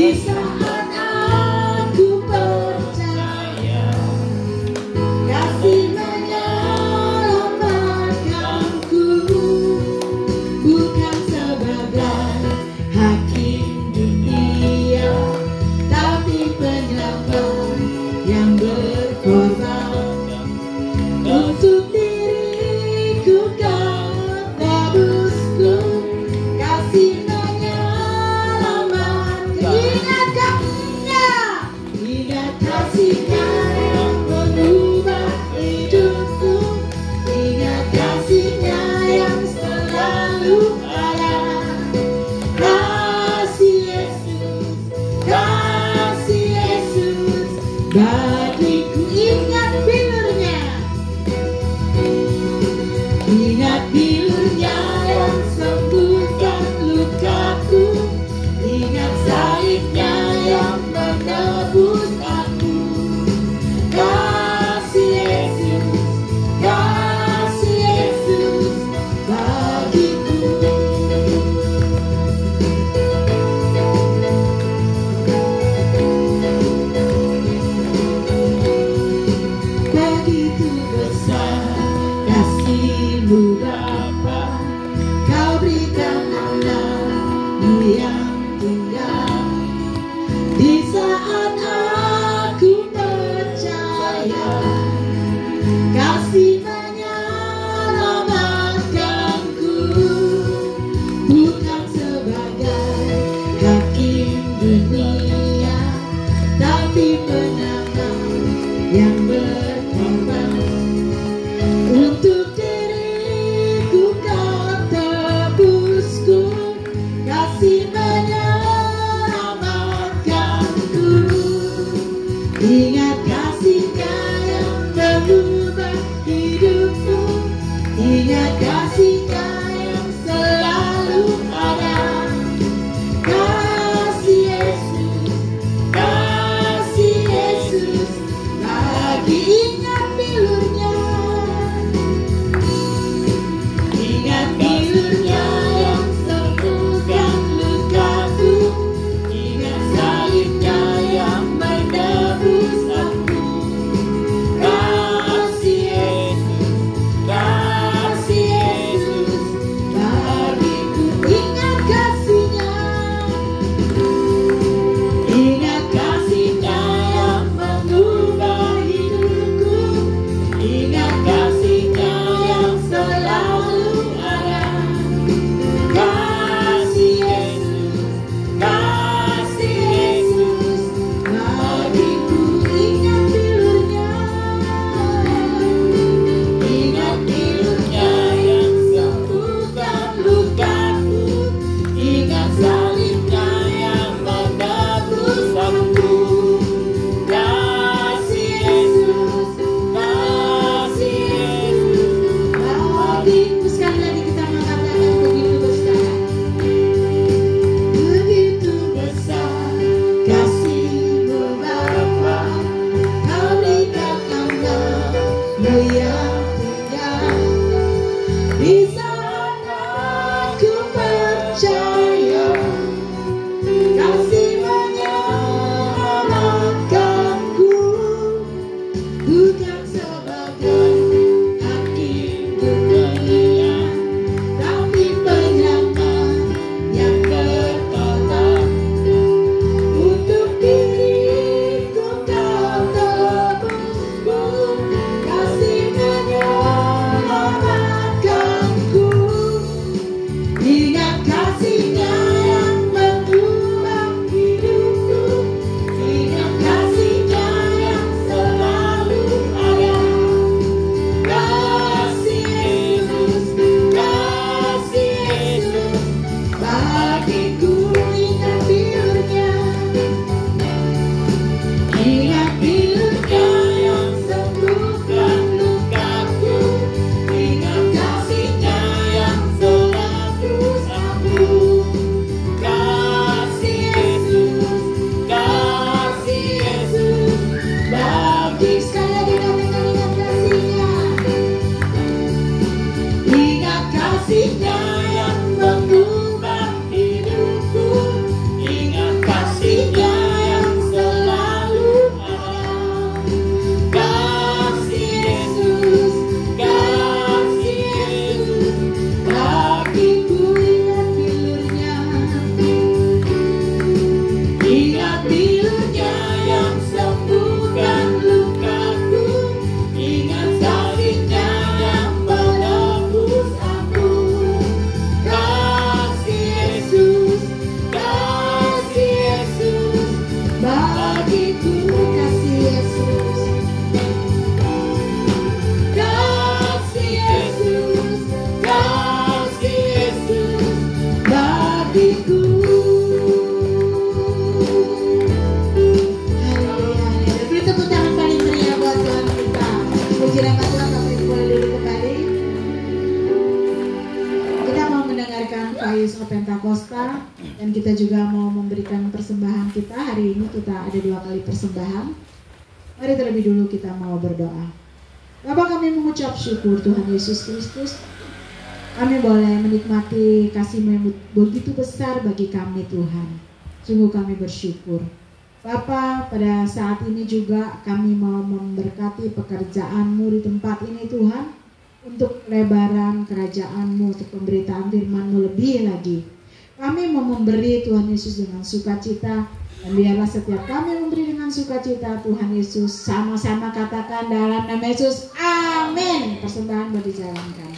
Di saat aku percaya kasih menyelamatkanku, bukan sebagai hakim dunia, tapi penyelamat yang berkorban untuk diriku kau tebusku. Kasih ingat kasihnya yang mengubah hidupku, ingat kasihnya yang selalu ada. Kasih Yesus bagiku. Ingat bilurnya, ingat bilurnya yang sembuhkan lukaku, ingat salibnya yang menebus aku. Kasih Yesus bagiku. Begitu besar kasih-Mu Bapa, Kau berikan anak-Mu yang tunggal. Di saat aku percaya kasih menyelamatkanku, bukan sebagai hakim dunia, tapi penyelamat yang berkorban untuk diriku kau tebusku. Kasih ingat kasihnya yang mengubah hidupku, ingat kasihnya yang selalu ada. Kasih Yesus lagi. Ingat bilurnya, ingat bilurnya yang sembuhkan lukaku, ingat salibnya yang menebus aku. Kasih Yesus bagiku. Ingat kasihnya, ingat kasihnya yang mengubah hidupku, ingat kasihnya yang selalu ada. Kasih Yesus bagiku. Ingat bilurnya, ingat bilurnya yang sembuhkan lukaku, ingat salibnya yang menebus aku. Kasih Yesus bagiku. Sekali lagi kita mengatakan begitu besar. Begitu besar kasih-Mu Bapa, Kau berikan anak-Mu yang tunggal. Di saat aku percaya kasih menyelamatkanku, bukan sebagai hakim dunia, tapi penyelamat yang berkorban untuk diriku kau tebusku. Kasih menyelamatkanku, ingat kasihnya yang mengubah hidupku, ingat kasihnya yang selalu ada. Kasih Yesus bagiku. Ingat bilurnya, ingat bilurnya yang sembuhkan lukaku, ingat kasihnya yang selalu aku. Kasih Yesus bagi. Sekali lagi katakan ingat kasihnya yang mengubah hidupku, hatiku. Haleluya. Beri tepuk tangan paling meriah buat Tuhan kita. Puji nama Tuhan, kami boleh duduk kembali. Kita mau mendengarkan Faiz Pentakosta dan kita juga mau memberikan persembahan kita. Hari ini kita ada 2 kali persembahan. Mari terlebih dulu kita mau berdoa. Bapa, kami mengucap syukur Tuhan Yesus Kristus. Kami boleh menikmati kasih-Mu yang begitu besar bagi kami Tuhan. Sungguh kami bersyukur. Bapa, pada saat ini juga kami mau memberkati pekerjaan-Mu di tempat ini Tuhan. Untuk lebaran kerajaan-Mu, untuk pemberitaan firman-Mu lebih lagi. Kami mau memberi Tuhan Yesus dengan sukacita. Dan biarlah setiap kami memberi dengan sukacita, Tuhan Yesus sama-sama katakan dalam nama Yesus, amin. Persembahan boleh dijalankan.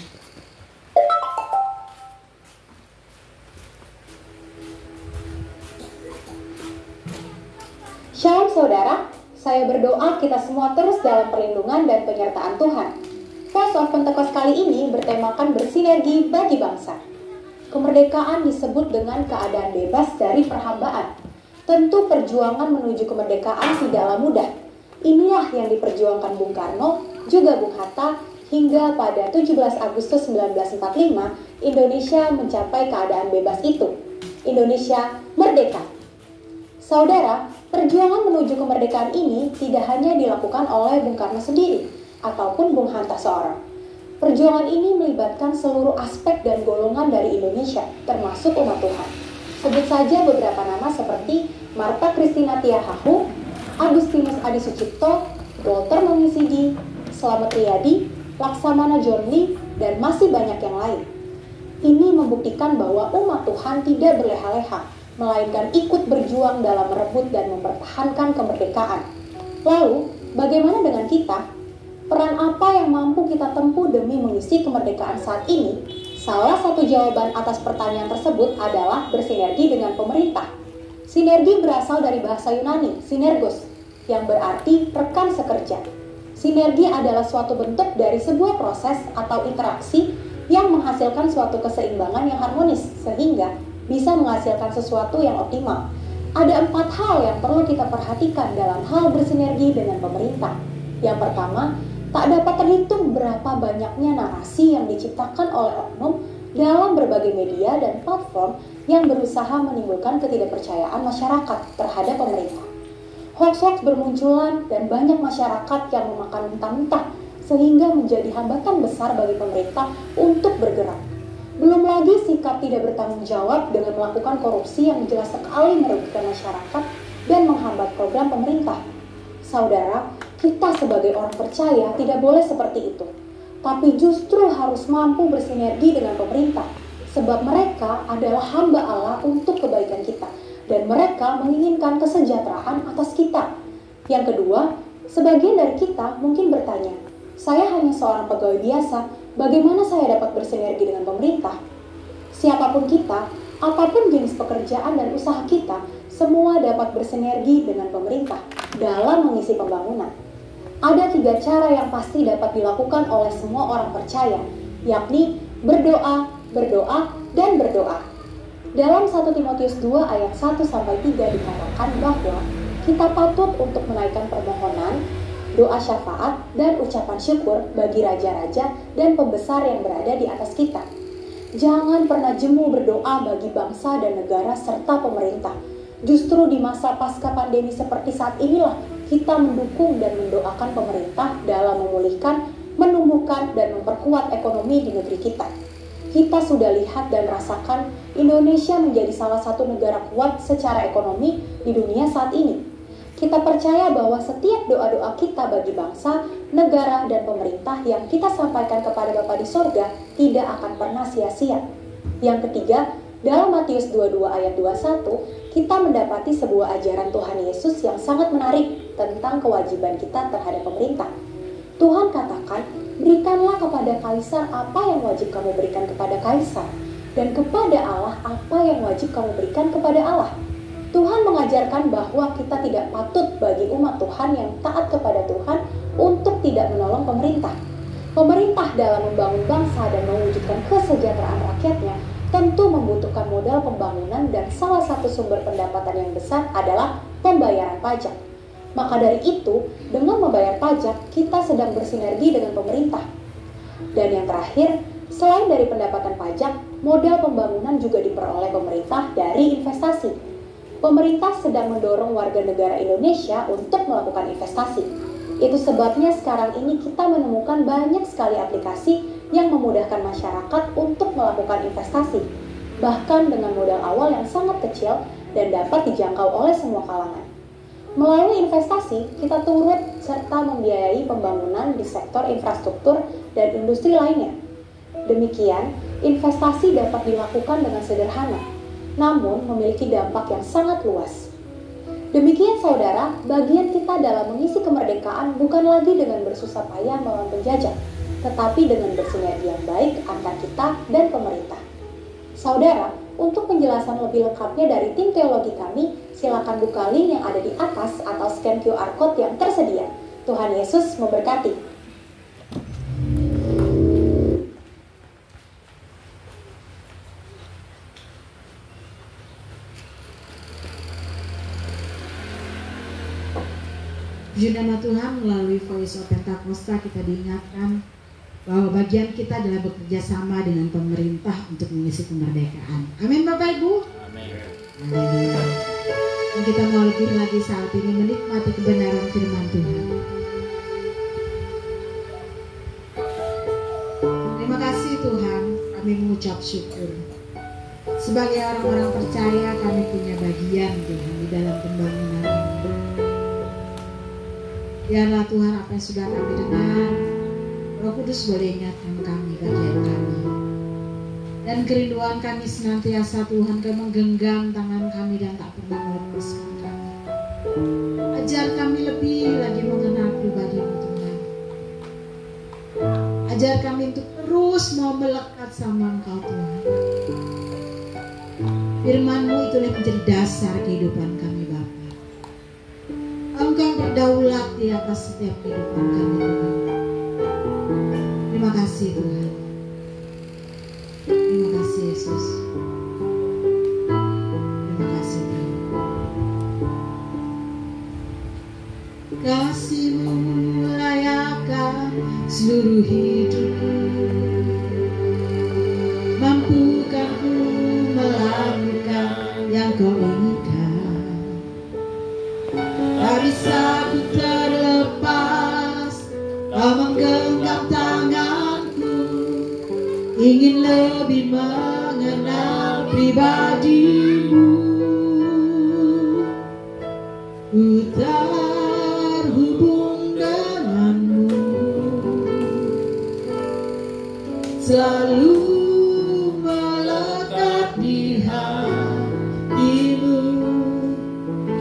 Shalom saudara, saya berdoa kita semua terus dalam perlindungan dan penyertaan Tuhan. Voice of Pentecost kali ini bertemakan bersinergi bagi bangsa. Kemerdekaan disebut dengan keadaan bebas dari perhambaan. Tentu perjuangan menuju kemerdekaan tidaklah mudah. Inilah yang diperjuangkan Bung Karno, juga Bung Hatta, hingga pada 17 Agustus 1945, Indonesia mencapai keadaan bebas itu. Indonesia merdeka. Saudara, perjuangan menuju kemerdekaan ini tidak hanya dilakukan oleh Bung Karno sendiri, ataupun Bung Hatta seorang. Perjuangan ini melibatkan seluruh aspek dan golongan dari Indonesia, termasuk umat Tuhan. Sebut saja beberapa nama seperti Martha Christina Tiahahu, Agustinus Adi Sucipto, Walter Mongisidi, Slamet Riyadi, Laksamana John Lee, dan masih banyak yang lain. Ini membuktikan bahwa umat Tuhan tidak berleha-leha, melainkan ikut berjuang dalam merebut dan mempertahankan kemerdekaan. Lalu, bagaimana dengan kita? Peran apa yang mampu kita tempuh demi mengisi kemerdekaan saat ini? Salah satu jawaban atas pertanyaan tersebut adalah bersinergi dengan pemerintah. Sinergi berasal dari bahasa Yunani, sinergos, yang berarti rekan sekerja. Sinergi adalah suatu bentuk dari sebuah proses atau interaksi yang menghasilkan suatu keseimbangan yang harmonis, sehingga bisa menghasilkan sesuatu yang optimal. Ada 4 hal yang perlu kita perhatikan dalam hal bersinergi dengan pemerintah. Yang pertama, tak dapat terhitung berapa banyaknya narasi yang diciptakan oleh oknum dalam berbagai media dan platform yang berusaha menimbulkan ketidakpercayaan masyarakat terhadap pemerintah. Hoax-hoax bermunculan dan banyak masyarakat yang memakan mentah-mentah sehingga menjadi hambatan besar bagi pemerintah untuk bergerak. Belum lagi sikap tidak bertanggung jawab dengan melakukan korupsi yang jelas sekali merugikan masyarakat dan menghambat program pemerintah. Saudara, kita sebagai orang percaya tidak boleh seperti itu, tapi justru harus mampu bersinergi dengan pemerintah, sebab mereka adalah hamba Allah untuk kebaikan kita, dan mereka menginginkan kesejahteraan atas kita. Yang kedua, sebagian dari kita mungkin bertanya, saya hanya seorang pegawai biasa, bagaimana saya dapat bersinergi dengan pemerintah? Siapapun kita, apapun jenis pekerjaan dan usaha kita, semua dapat bersinergi dengan pemerintah dalam mengisi pembangunan. Ada 3 cara yang pasti dapat dilakukan oleh semua orang percaya, yakni berdoa, berdoa, dan berdoa. Dalam 1 Timotius 2 ayat 1-3 dikatakan bahwa kita patut untuk menaikkan permohonan, doa syafaat, dan ucapan syukur bagi raja-raja dan pembesar yang berada di atas kita. Jangan pernah jemu berdoa bagi bangsa dan negara serta pemerintah. Justru di masa pasca pandemi seperti saat inilah kita mendukung dan mendoakan pemerintah dalam memulihkan, menumbuhkan, dan memperkuat ekonomi di negeri kita. Kita sudah lihat dan rasakan Indonesia menjadi salah satu negara kuat secara ekonomi di dunia saat ini. Kita percaya bahwa setiap doa-doa kita bagi bangsa, negara, dan pemerintah yang kita sampaikan kepada Bapa di sorga tidak akan pernah sia-sia. Yang ketiga, dalam Matius 22 ayat 21, kita mendapati sebuah ajaran Tuhan Yesus yang sangat menarik tentang kewajiban kita terhadap pemerintah. Tuhan katakan, berikanlah kepada kaisar apa yang wajib kamu berikan kepada kaisar, dan kepada Allah apa yang wajib kamu berikan kepada Allah. Tuhan mengajarkan bahwa kita tidak patut bagi umat Tuhan yang taat kepada Tuhan untuk tidak menolong pemerintah. Pemerintah dalam membangun bangsa dan mewujudkan kesejahteraan rakyatnya tentu membutuhkan modal pembangunan dan salah satu sumber pendapatan yang besar adalah pembayaran pajak. Maka dari itu, dengan membayar pajak, kita sedang bersinergi dengan pemerintah. Dan yang terakhir, selain dari pendapatan pajak, modal pembangunan juga diperoleh pemerintah dari investasi. Pemerintah sedang mendorong warga negara Indonesia untuk melakukan investasi. Itu sebabnya sekarang ini kita menemukan banyak sekali aplikasi yang memudahkan masyarakat untuk melakukan investasi, bahkan dengan modal awal yang sangat kecil dan dapat dijangkau oleh semua kalangan. Melalui investasi, kita turut serta membiayai pembangunan di sektor infrastruktur dan industri lainnya. Demikian, investasi dapat dilakukan dengan sederhana, namun memiliki dampak yang sangat luas. Demikian saudara, bagian kita dalam mengisi kemerdekaan bukan lagi dengan bersusah payah melawan penjajah, tetapi dengan bersinergi yang baik antar kita dan pemerintah. Saudara, untuk penjelasan lebih lengkapnya dari tim teologi kami, silakan buka link yang ada di atas atau scan QR Code yang tersedia. Tuhan Yesus memberkati. Puji nama Tuhan, melalui Voice of Pentakosta kita diingatkan bahwa bagian kita adalah bekerja sama dengan pemerintah untuk mengisi kemerdekaan. Amin Bapak Ibu. Amin. Haleluya. Dan kita mau lebih lagi saat ini menikmati kebenaran firman Tuhan. Terima kasih Tuhan, kami mengucap syukur. Sebagai orang-orang percaya kami punya bagian Tuhan di dalam pembangunan ini. Biarlah Tuhan apa yang sudah kami dengar, Roh Kudus boleh ingatkan kami bagian kami. Dan kerinduan kami senantiasa Tuhan Kau menggenggam tangan kami dan tak pernah melepaskan kami. Ajar kami lebih lagi mengenal pribadi-Mu Tuhan. Ajar kami untuk terus mau melekat sama Engkau Tuhan. Firman-Mu itulah yang menjadi dasar kehidupan kami Bapa. Engkau berdaulat di atas setiap kehidupan kami Tuhan. Terima kasih Tuhan. Terima kasih Yesus. Terima kasih Tuhan. Kasih-Mu layakkan seluruh hidupku. Mampukan ku melakukan yang Kau inginkan. Tak bisa ku terlepas, Kau menggenggam tanganku. Ingin lebih mengenal pribadi-Mu. Ku terhubung dengan-Mu, selalu melekat di hati-Mu.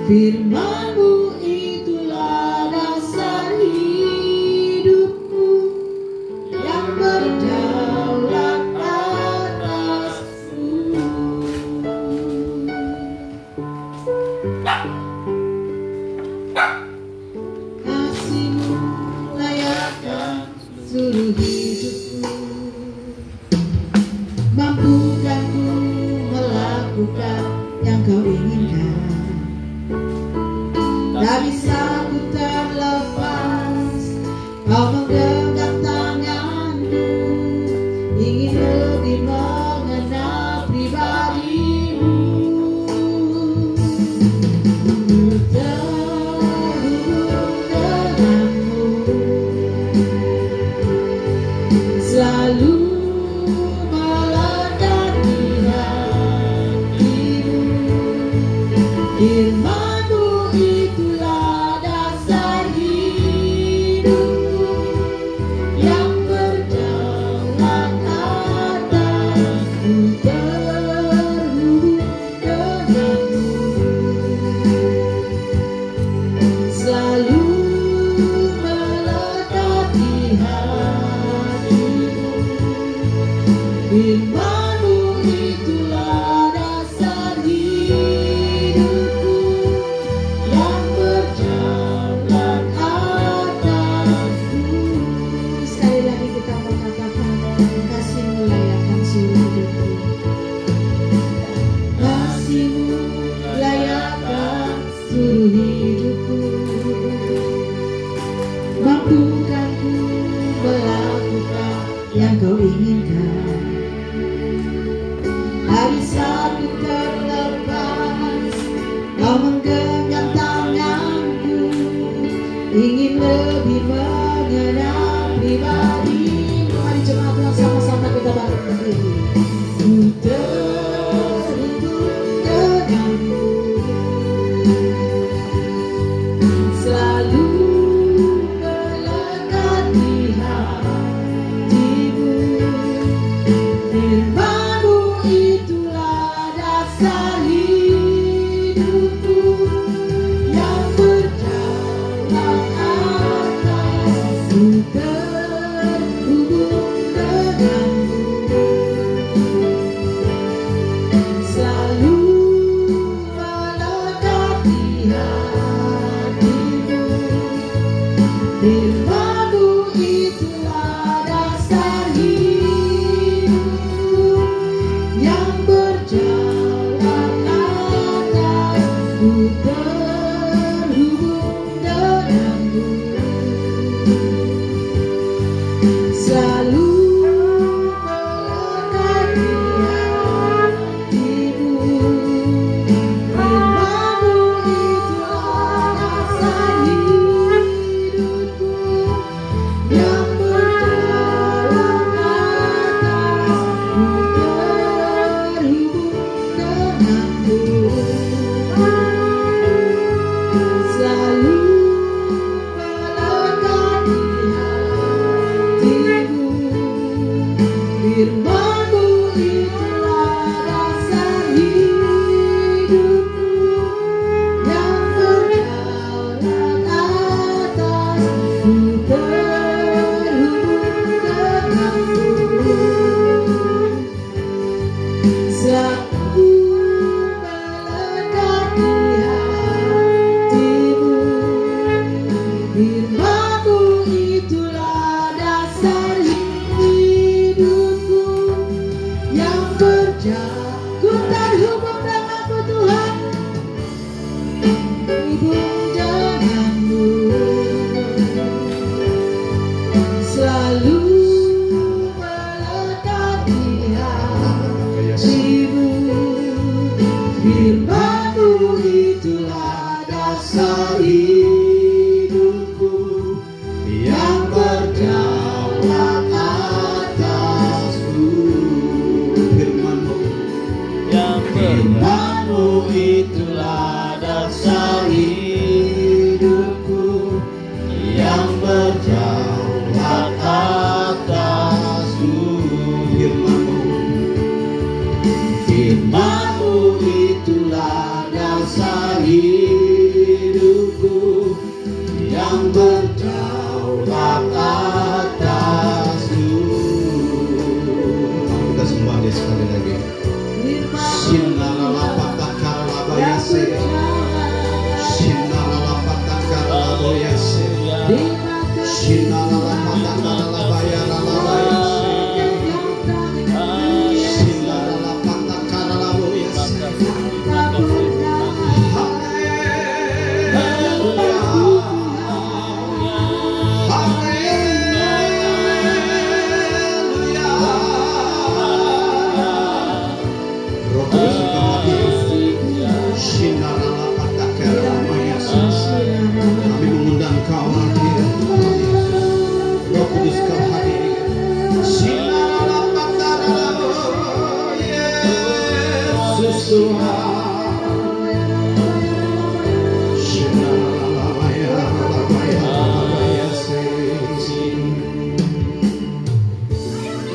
Firman-Mu itulah dasar hidupku yang berdaulat atasku. Kasih-Mu layakkan seluruh hidupku. Mampukan ku melakukan yang Kau inginkan. Tak bisa ku terlepas, Kau menggenggam tanganku. Ingin lebih mengenal pribadi-Mu. Ku terhubung dengan-Mu, selalu melekat di hati-Mu. Firman-Mu itulah dasar hidupku yang berdaulat atasku. Terhubung dengan-Mu, selalu melekat di hati-Mu. Firman-Mu itulah dasar hidupku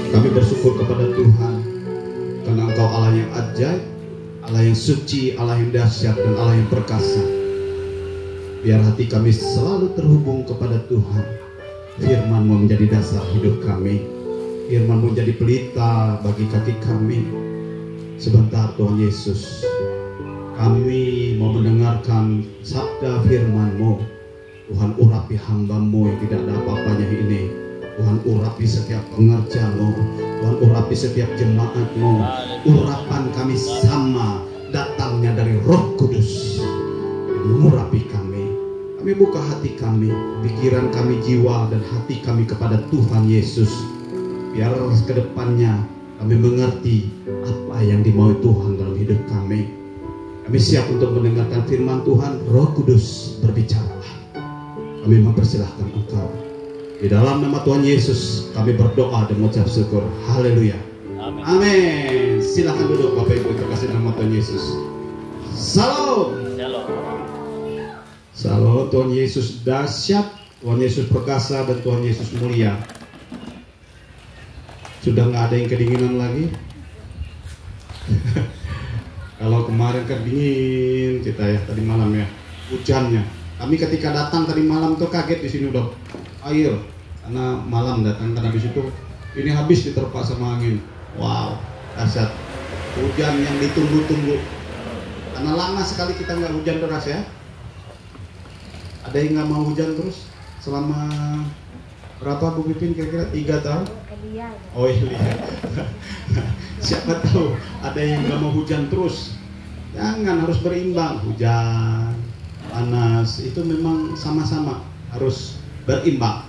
Kami bersyukur kepada Tuhan karena Engkau Allah yang ajaib, Allah yang suci, Allah yang dahsyat, dan Allah yang perkasa. Biar hati kami selalu terhubung kepada Tuhan. Firman-Mu menjadi dasar hidup kami. Firman-Mu menjadi pelita bagi kaki kami. Sebentar Tuhan Yesus, kami mau mendengarkan sabda firman-Mu. Tuhan, urapi hamba-Mu yang tidak ada apa-apanya ini. Tuhan, urapi setiap pengerja-Mu. Tuhan, urapi setiap jemaat-Mu. Urapan kami sama datangnya dari Roh Kudus yang mengurapi kami. Kami buka hati kami, pikiran kami, jiwa dan hati kami kepada Tuhan Yesus. Biar ke depannya kami mengerti apa yang dimaui Tuhan dalam hidup kami. Kami siap untuk mendengarkan firman Tuhan. Roh Kudus, berbicaralah. Kami mempersilahkan Engkau. Di dalam nama Tuhan Yesus kami berdoa dan mengucap syukur. Haleluya. Amin. Amin. Silakan duduk Bapak Ibu terkasih nama Tuhan Yesus. Salam. Shalom. Salam. Tuhan Yesus dahsyat, Tuhan Yesus perkasa, dan Tuhan Yesus mulia. Sudah nggak ada yang kedinginan lagi. Kalau kemarin kan dingin kita ya tadi malam ya, hujannya. Kami ketika datang tadi malam tuh kaget, di sini udah air karena malam datang, karena habis itu ini habis diterpa sama angin. Wow, dahsyat. Hujan yang ditunggu-tunggu. Karena lama sekali kita nggak hujan deras ya. Ada yang nggak mau hujan terus selama berapa Bu Pipin, kira-kira 3 tahun? Oh iya. Siapa tahu ada yang nggak mau hujan terus. Jangan, harus berimbang. Hujan, panas, itu memang sama-sama harus berimbang.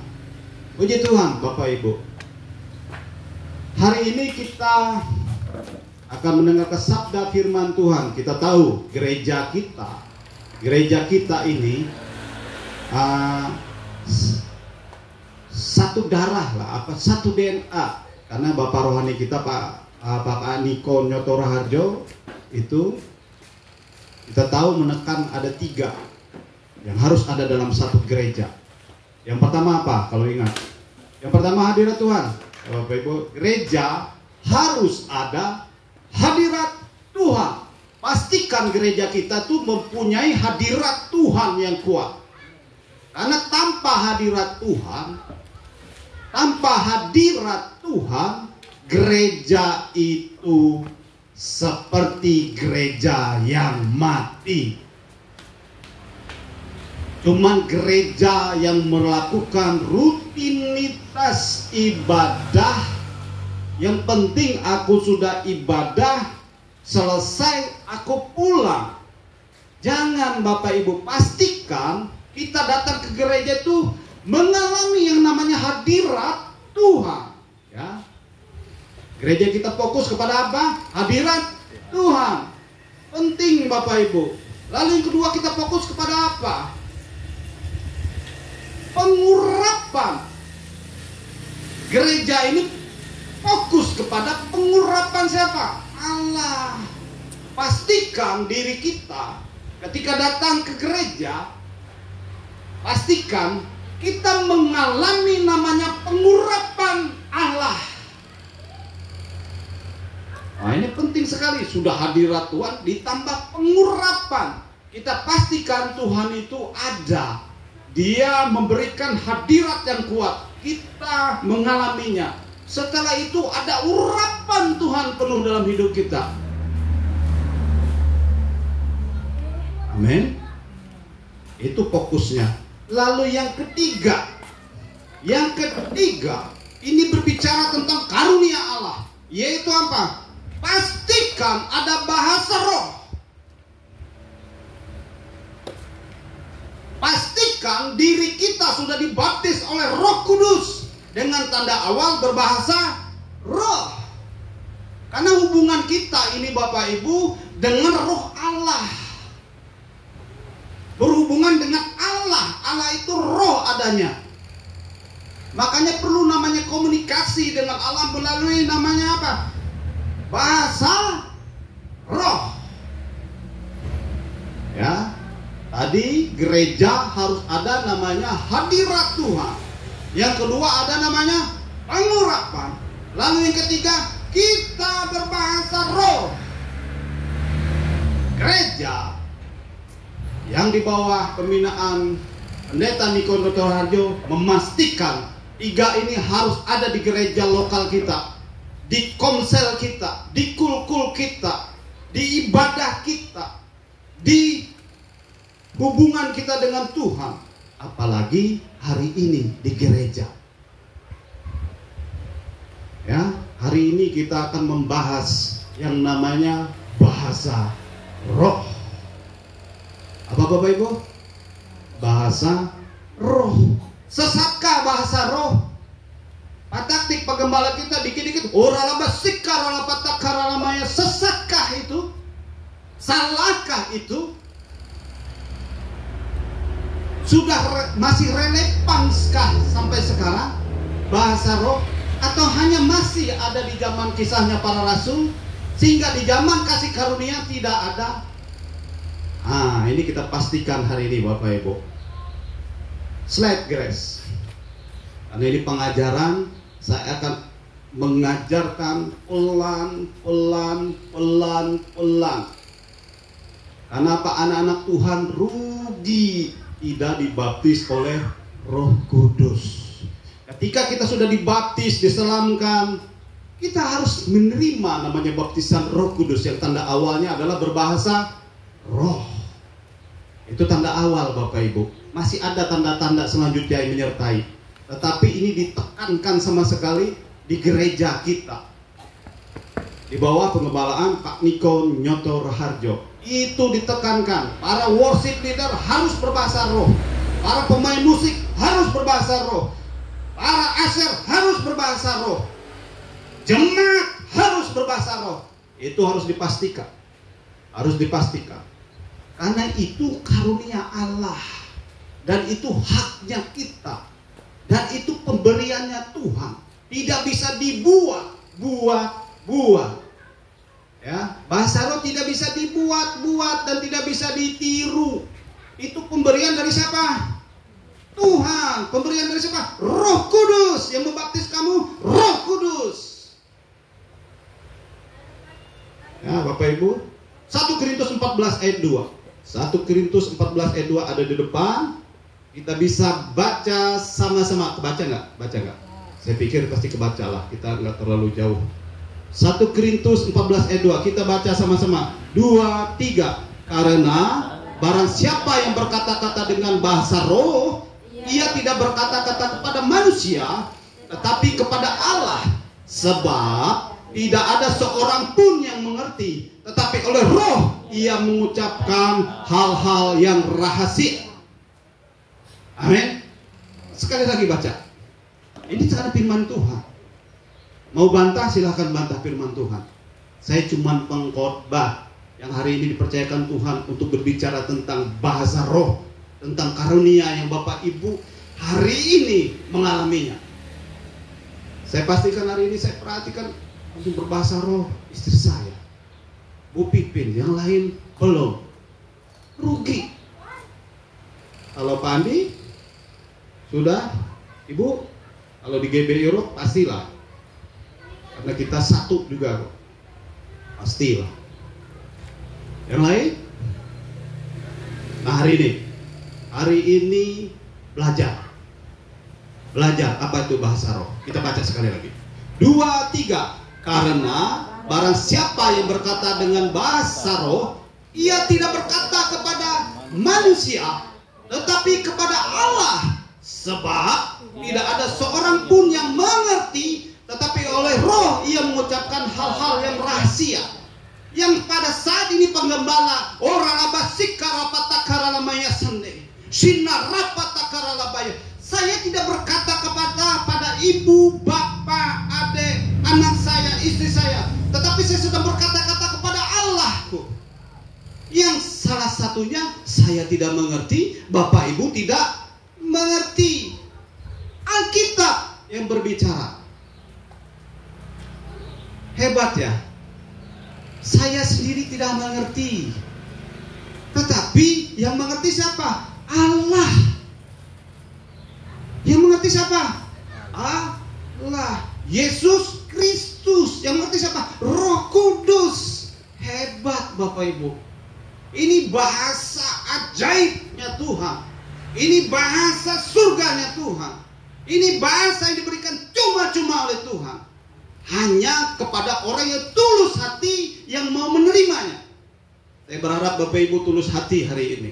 Puji Tuhan Bapak Ibu. Hari ini kita akan mendengar sabda firman Tuhan. Kita tahu gereja kita ini satu darah lah, satu DNA. Karena Bapak rohani kita Pak Niko Nyoto Raharjo itu kita tahu menekan ada 3 yang harus ada dalam satu gereja. Yang pertama apa? Kalau ingat, yang pertama hadirat Tuhan. Bapak Ibu, gereja harus ada hadirat Tuhan. Pastikan gereja kita tuh mempunyai hadirat Tuhan yang kuat. Karena tanpa hadirat Tuhan, gereja itu seperti gereja yang mati. Cuman gereja yang melakukan rutinitas ibadah, yang penting aku sudah ibadah, selesai aku pulang. Jangan Bapak Ibu, pastikan kita datang ke gereja itu mengalami yang namanya hadirat Tuhan, ya. Gereja kita fokus kepada apa? Hadirat Tuhan. Penting Bapak Ibu. Lalu yang kedua, kita fokus kepada apa? Pengurapan. Gereja ini fokus kepada pengurapan siapa? Allah. Pastikan diri kita ketika datang ke gereja, pastikan kita mengalami namanya pengurapan Allah. Nah, ini penting sekali. Sudah hadirat Tuhan ditambah pengurapan. Kita pastikan Tuhan itu ada. Dia memberikan hadirat yang kuat. Kita mengalaminya. Setelah itu ada urapan Tuhan penuh dalam hidup kita. Amin. Itu fokusnya. Lalu yang ketiga, ini berbicara tentang karunia Allah, yaitu apa? Pastikan ada bahasa roh. Pastikan diri kita sudah dibaptis oleh Roh Kudus dengan tanda awal berbahasa roh. Karena hubungan kita ini Bapak Ibu dengan roh Allah, berhubungan dengan Allah. Allah itu roh adanya. Makanya perlu namanya komunikasi dengan Allah melalui namanya apa? Bahasa roh. Ya. Tadi gereja harus ada namanya hadirat Tuhan. Yang kedua ada namanya pengurapan. Lalu yang ketiga, kita berbahasa roh. Gereja yang di bawah pembinaan Pendeta Niko Nyoto Raharjo memastikan 3 ini harus ada di gereja lokal kita, di komsel kita, di kul-kul kita, di ibadah kita, di hubungan kita dengan Tuhan. Apalagi hari ini di gereja. Ya, hari ini kita akan membahas yang namanya bahasa roh. Apa Bapak Ibu? Bahasa roh. Sesatkah bahasa roh? Pataktik pegembala kita dikit-dikit oralaba sikar patakar alamaya. Sesatkah itu? Salahkah itu? Sudah masih relevanskah sampai sekarang bahasa roh? Atau hanya masih ada di zaman kisahnya para rasul, sehingga di zaman kasih karunia tidak ada? Ini kita pastikan hari ini Bapak Ibu. Slide Grace. Karena ini pengajaran, saya akan mengajarkan pelan. Karena apa? Anak-anak Tuhan rugi tidak dibaptis oleh Roh Kudus. Ketika kita sudah dibaptis, diselamkan, kita harus menerima namanya baptisan Roh Kudus yang tanda awalnya adalah berbahasa roh. Itu tanda awal Bapak Ibu. Masih ada tanda-tanda selanjutnya yang menyertai. Tetapi ini ditekankan sama sekali di gereja kita, di bawah pengembalaan Pak Niko Nyoto Raharjo. Itu ditekankan. Para worship leader harus berbahasa roh. Para pemain musik harus berbahasa roh. Para usher harus berbahasa roh. Jemaat harus berbahasa roh. Itu harus dipastikan. Harus dipastikan. Karena itu karunia Allah. Dan itu haknya kita. Dan itu pemberiannya Tuhan. Tidak bisa dibuat-buat. Ya, bahasa roh tidak bisa dibuat-buat dan tidak bisa ditiru. Itu pemberian dari siapa? Tuhan. Pemberian dari siapa? Roh Kudus. Yang membaptis kamu Roh Kudus. Ya, Bapak Ibu, 1 Korintus 14 ayat 2. 1 Korintus 14 ayat 2 ada di depan. Kita bisa baca sama-sama. Kebaca nggak? Baca nggak? Saya pikir pasti kebaca lah. Kita nggak terlalu jauh. 1 Korintus 14 ayat 2. Kita baca sama-sama. 2, 3. Karena barang siapa yang berkata-kata dengan bahasa roh, ia tidak berkata-kata kepada manusia, tetapi kepada Allah. Sebab tidak ada seorang pun yang mengerti, tetapi oleh roh ia mengucapkan hal-hal yang rahasia. Amin. Sekali lagi baca. Ini cara firman Tuhan. Mau bantah silahkan bantah firman Tuhan. Saya cuma pengkhotbah yang hari ini dipercayakan Tuhan untuk berbicara tentang bahasa roh, tentang karunia yang Bapak Ibu hari ini mengalaminya. Saya pastikan hari ini saya perhatikan untuk berbahasa roh istri saya, Bu Pipin, yang lain belum. Rugi. Kalau Pak Andi sudah, Ibu, kalau di GB Europe pastilah. Karena kita satu juga, pastilah. Yang lain? Nah, hari ini belajar apa itu bahasa roh. Kita baca sekali lagi. 2, 3. Karena barang siapa yang berkata dengan bahasa roh, ia tidak berkata kepada manusia, tetapi kepada Allah. Sebab tidak ada seorang pun yang mengerti, tetapi oleh roh ia mengucapkan hal-hal yang rahasia. Yang pada saat ini penggembala orang saya tidak berkata pada ibu, bapak, adik, anak saya, istri saya, tetapi saya sedang berkata-kata kepada Allahku. Yang salah satunya saya tidak mengerti, bapak ibu tidak mengerti. Alkitab yang berbicara. Hebat ya. Saya sendiri tidak mengerti, tetapi yang mengerti siapa? Allah. Yang mengerti siapa? Allah. Yesus Kristus. Yang mengerti siapa? Roh Kudus. Hebat Bapak Ibu. Ini bahasa ajaibnya Tuhan. Ini bahasa surganya Tuhan. Ini bahasa yang diberikan cuma-cuma oleh Tuhan. Hanya kepada orang yang tulus hati yang mau menerimanya. Saya berharap Bapak Ibu tulus hati hari ini,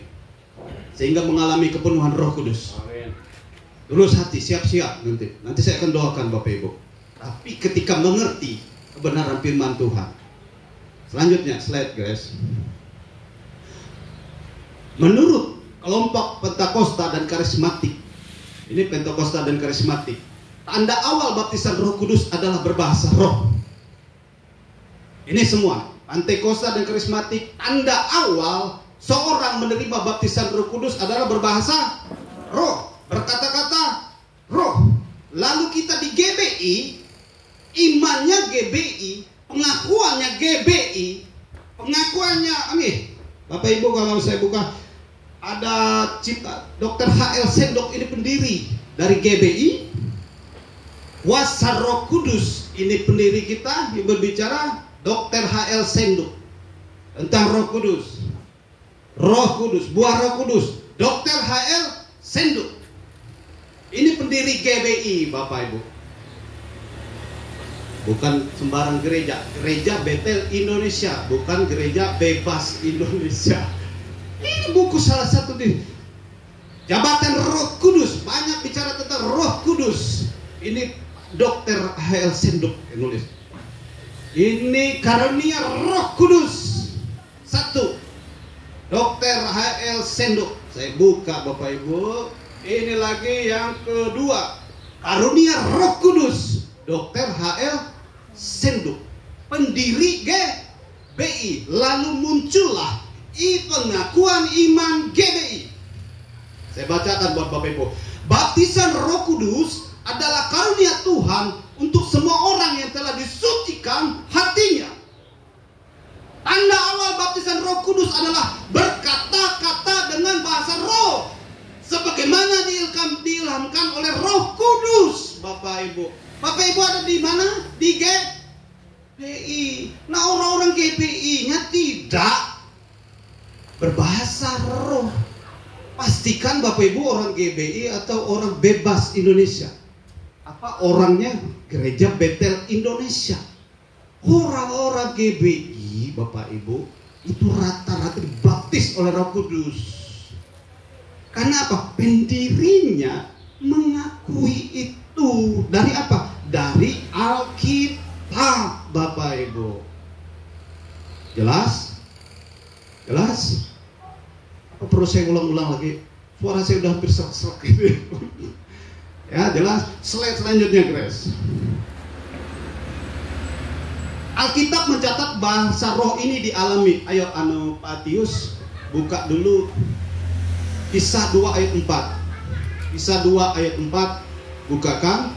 sehingga mengalami kepenuhan Roh Kudus. Tulus hati, siap-siap nanti. Nanti saya akan doakan Bapak Ibu. Tapi ketika mengerti kebenaran firman Tuhan. Selanjutnya, slide guys. Menurut kelompok Pentakosta dan Karismatik, ini Pentakosta dan Karismatik, tanda awal baptisan Roh Kudus adalah berbahasa roh. Ini semua Pentakosta dan Karismatik, tanda awal seorang menerima baptisan Roh Kudus adalah berbahasa roh, berkata-kata roh. Lalu kita di GBI, imannya GBI, pengakuannya GBI, pengakuannya, amin. Bapak Ibu kalau saya buka, ada cipta Dr. H.L. Sendok, ini pendiri dari GBI. Kuasa Roh Kudus, ini pendiri kita yang berbicara, Dr. H.L. Sendok, tentang Roh Kudus. Roh Kudus, buah Roh Kudus, Dr. H.L. Sendok. Ini pendiri GBI Bapak Ibu. Bukan sembarang gereja, Gereja Betel Indonesia, bukan Gereja Bebas Indonesia. Ini buku salah satu di Jabatan Roh Kudus, banyak bicara tentang Roh Kudus. Ini Dr. H.L. Sendok yang nulis. Ini karunia Roh Kudus. Satu, Dr. H.L. Senduk. Saya buka Bapak Ibu. Ini lagi yang kedua. Karunia Roh Kudus. Dr. H.L. Senduk. Pendiri GBI. Lalu muncullah pengakuan iman GBI. Saya bacakan buat Bapak Ibu. Baptisan Roh Kudus adalah karunia Tuhan untuk semua orang yang telah disucikan hatinya. Tanda awal baptisan Roh Kudus adalah berkata-kata dengan bahasa roh, sebagaimana diilhamkan oleh Roh Kudus. Bapak Ibu ada di mana? Di GBI. Nah, orang-orang GBI-nya tidak berbahasa roh. Pastikan Bapak Ibu orang GBI atau orang bebas Indonesia. Apa orangnya? Gereja Betel Indonesia. Orang-orang GBI Bapak Ibu itu rata-rata dibaptis oleh Roh Kudus. Karena apa? Pendirinya mengakui itu. Dari apa? Dari Alkitab Bapak Ibu. Jelas? Jelas? Apa perlu saya ulang-ulang lagi? Suara saya udah hampir serak-serak gitu. Ya jelas. Slide selanjutnya Grace. Alkitab mencatat bahasa roh ini dialami. Ayo Patius buka dulu Kisah 2 ayat 4. Kisah 2 ayat 4 bukakan.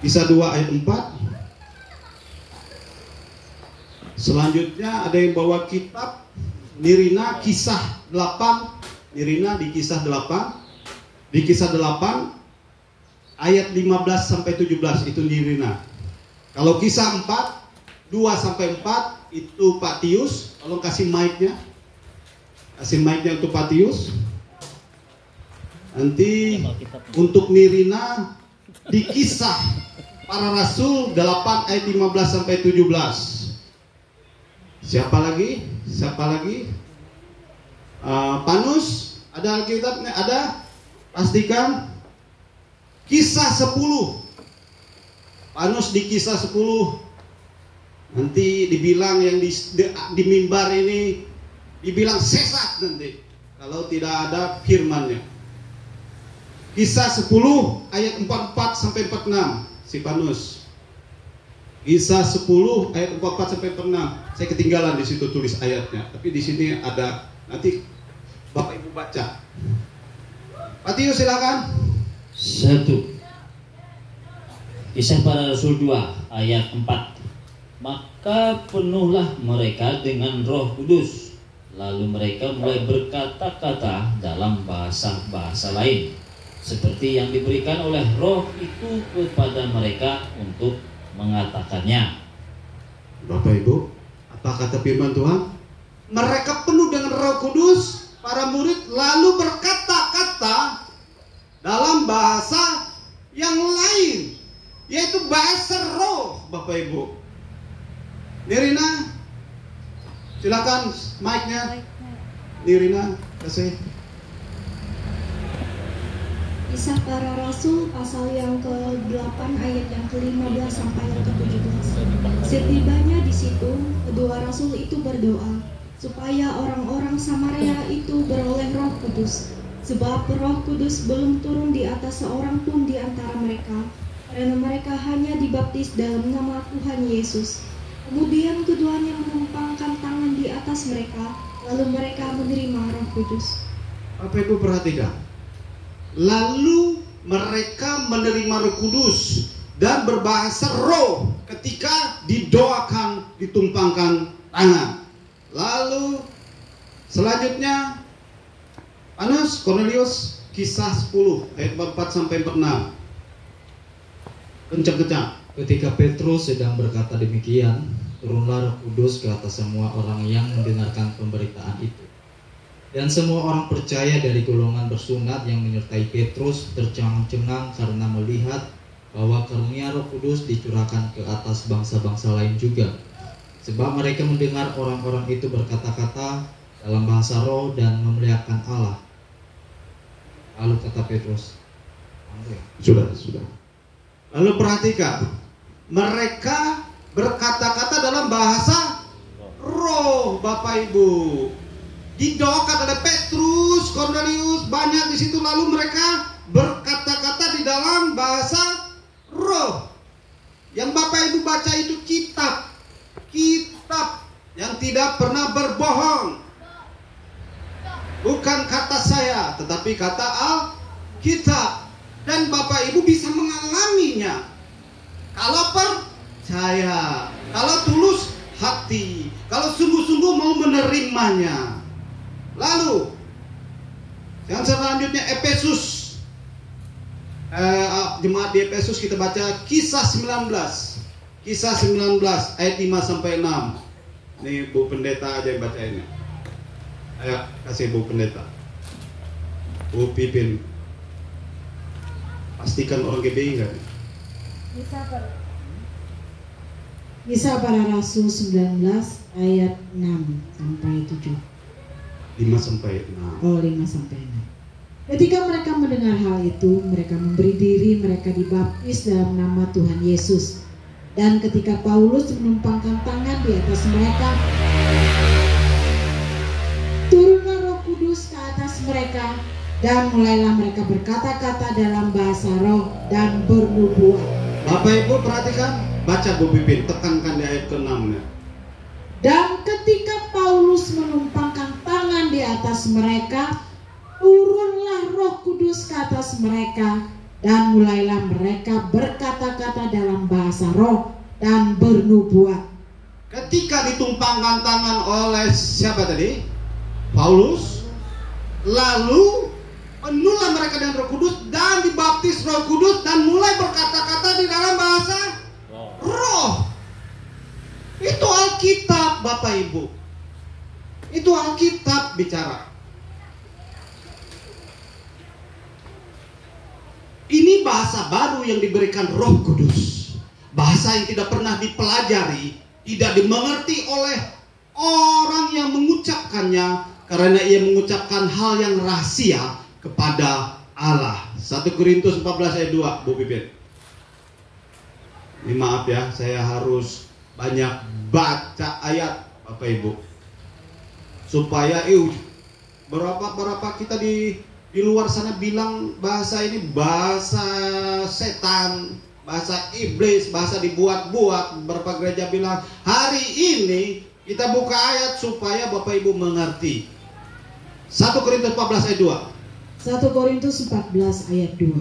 Kisah 2 ayat 4. Selanjutnya ada yang bawa kitab Nirina Kisah 8. Nirina di Kisah 8. Di Kisah 8 ayat 15 sampai 17 itu Nirina. Kalau Kisah 4 2 sampai 4 itu Pak Tius. Tolong kasih mic-nya. Kasih mic-nya untuk Pak Tius. Nanti untuk Nirina di Kisah Para Rasul 8 ayat 15 sampai 17. Siapa lagi? Siapa lagi? Panus, ada Alkitabnya? Ada? Pastikan. Kisah 10. Panus di Kisah 10. Nanti dibilang yang di mimbar ini dibilang sesat nanti kalau tidak ada firmannya. Kisah 10 ayat 44 sampai 46 si Panus. Kisah 10 ayat 44 sampai 46. Saya ketinggalan di situ tulis ayatnya, tapi di sini ada. Nanti Bapak Ibu baca. Pak Tio silakan. 1. Kisah Para Rasul 2 ayat 4. Maka penuhlah mereka dengan Roh Kudus, lalu mereka mulai berkata-kata dalam bahasa-bahasa lain, seperti yang diberikan oleh Roh itu kepada mereka untuk mengatakannya. Bapak Ibu, apa kata firman Tuhan? Mereka penuh dengan Roh Kudus, para murid lalu berkata-kata dalam bahasa yang lain, yaitu bahasa roh. Bapak Ibu, Nirina, silakan mic-nya. Nirina, kasih. Kisah Para Rasul pasal yang ke-8 ayat yang ke-15 sampai yang ke-17. Setibanya di situ, kedua rasul itu berdoa supaya orang-orang Samaria itu beroleh Roh Kudus, sebab Roh Kudus belum turun di atas seorang pun di antara mereka, karena mereka hanya dibaptis dalam nama Tuhan Yesus. Kemudian keduanya menumpangkan tangan di atas mereka, lalu mereka menerima Roh Kudus. Bapak Ibu perhatikan. Lalu mereka menerima Roh Kudus dan berbahasa roh ketika didoakan, ditumpangkan tangan. Lalu selanjutnya Panus, Cornelius, Kisah 10 ayat 44 sampai 46. Kencang-kencang. Ketika Petrus sedang berkata demikian, turunlah Roh Kudus ke atas semua orang yang mendengarkan pemberitaan itu. Dan semua orang percaya dari golongan bersunat yang menyertai Petrus tercengang-cengang karena melihat bahwa karunia Roh Kudus dicurahkan ke atas bangsa-bangsa lain juga. Sebab mereka mendengar orang-orang itu berkata-kata dalam bahasa roh dan memuliakan Allah. Lalu kata Petrus, Sudah. Lalu perhatikan, mereka berkata-kata dalam bahasa roh. roh, Bapak Ibu. Didoakan oleh Petrus, Cornelius, banyak di situ, lalu mereka berkata-kata di dalam bahasa roh. Yang Bapak Ibu baca itu kitab yang tidak pernah berbohong. Bukan kata saya, tetapi kata Alkitab. Dan Bapak Ibu bisa mengalaminya kalau percaya, kalau tulus hati, kalau sungguh-sungguh mau menerimanya. Lalu yang selanjutnya Efesus, jemaat di Efesus, kita baca Kisah 19 ayat 5-6. Ini Bu Pendeta aja yang baca ini. Ayo kasih Bu Pendeta, Bu Pipin, pastikan orang GBI enggak? Kisah Para Rasul 19 ayat 6 sampai 7. 5-6. Oh, 5-6. Ketika mereka mendengar hal itu, mereka memberi diri mereka dibaptis dalam nama Tuhan Yesus. Dan ketika Paulus menumpangkan tangan di atas mereka, turunlah Roh Kudus ke atas mereka, dan mulailah mereka berkata-kata dalam bahasa roh dan bernubuat. Bapak Ibu perhatikan, baca Bu Pipin, tekankan di ayat ke-6 ya. Dan ketika Paulus menumpangkan tangan di atas mereka, turunlah Roh Kudus ke atas mereka, dan mulailah mereka berkata-kata dalam bahasa roh dan bernubuat. Ketika ditumpangkan tangan oleh siapa tadi? Paulus. Lalu penuhlah mereka dengan Roh Kudus dan dibaptis Roh Kudus dan mulai berkata-kata di dalam bahasa roh. Itu Alkitab, Bapak Ibu. Itu Alkitab bicara. Ini bahasa baru yang diberikan Roh Kudus. Bahasa yang tidak pernah dipelajari, tidak dimengerti oleh orang yang mengucapkannya, karena ia mengucapkan hal yang rahasia kepada Allah. 1 Korintus 14 ayat 2, Bu Pipin. Ini maaf ya, saya harus banyak baca ayat, Bapak Ibu, supaya berapa kita di luar sana bilang bahasa ini bahasa setan, bahasa iblis, bahasa dibuat-buat. Beberapa gereja bilang hari ini kita buka ayat supaya Bapak Ibu mengerti. 1 Korintus 14 ayat 2. 1 Korintus 14 ayat 2.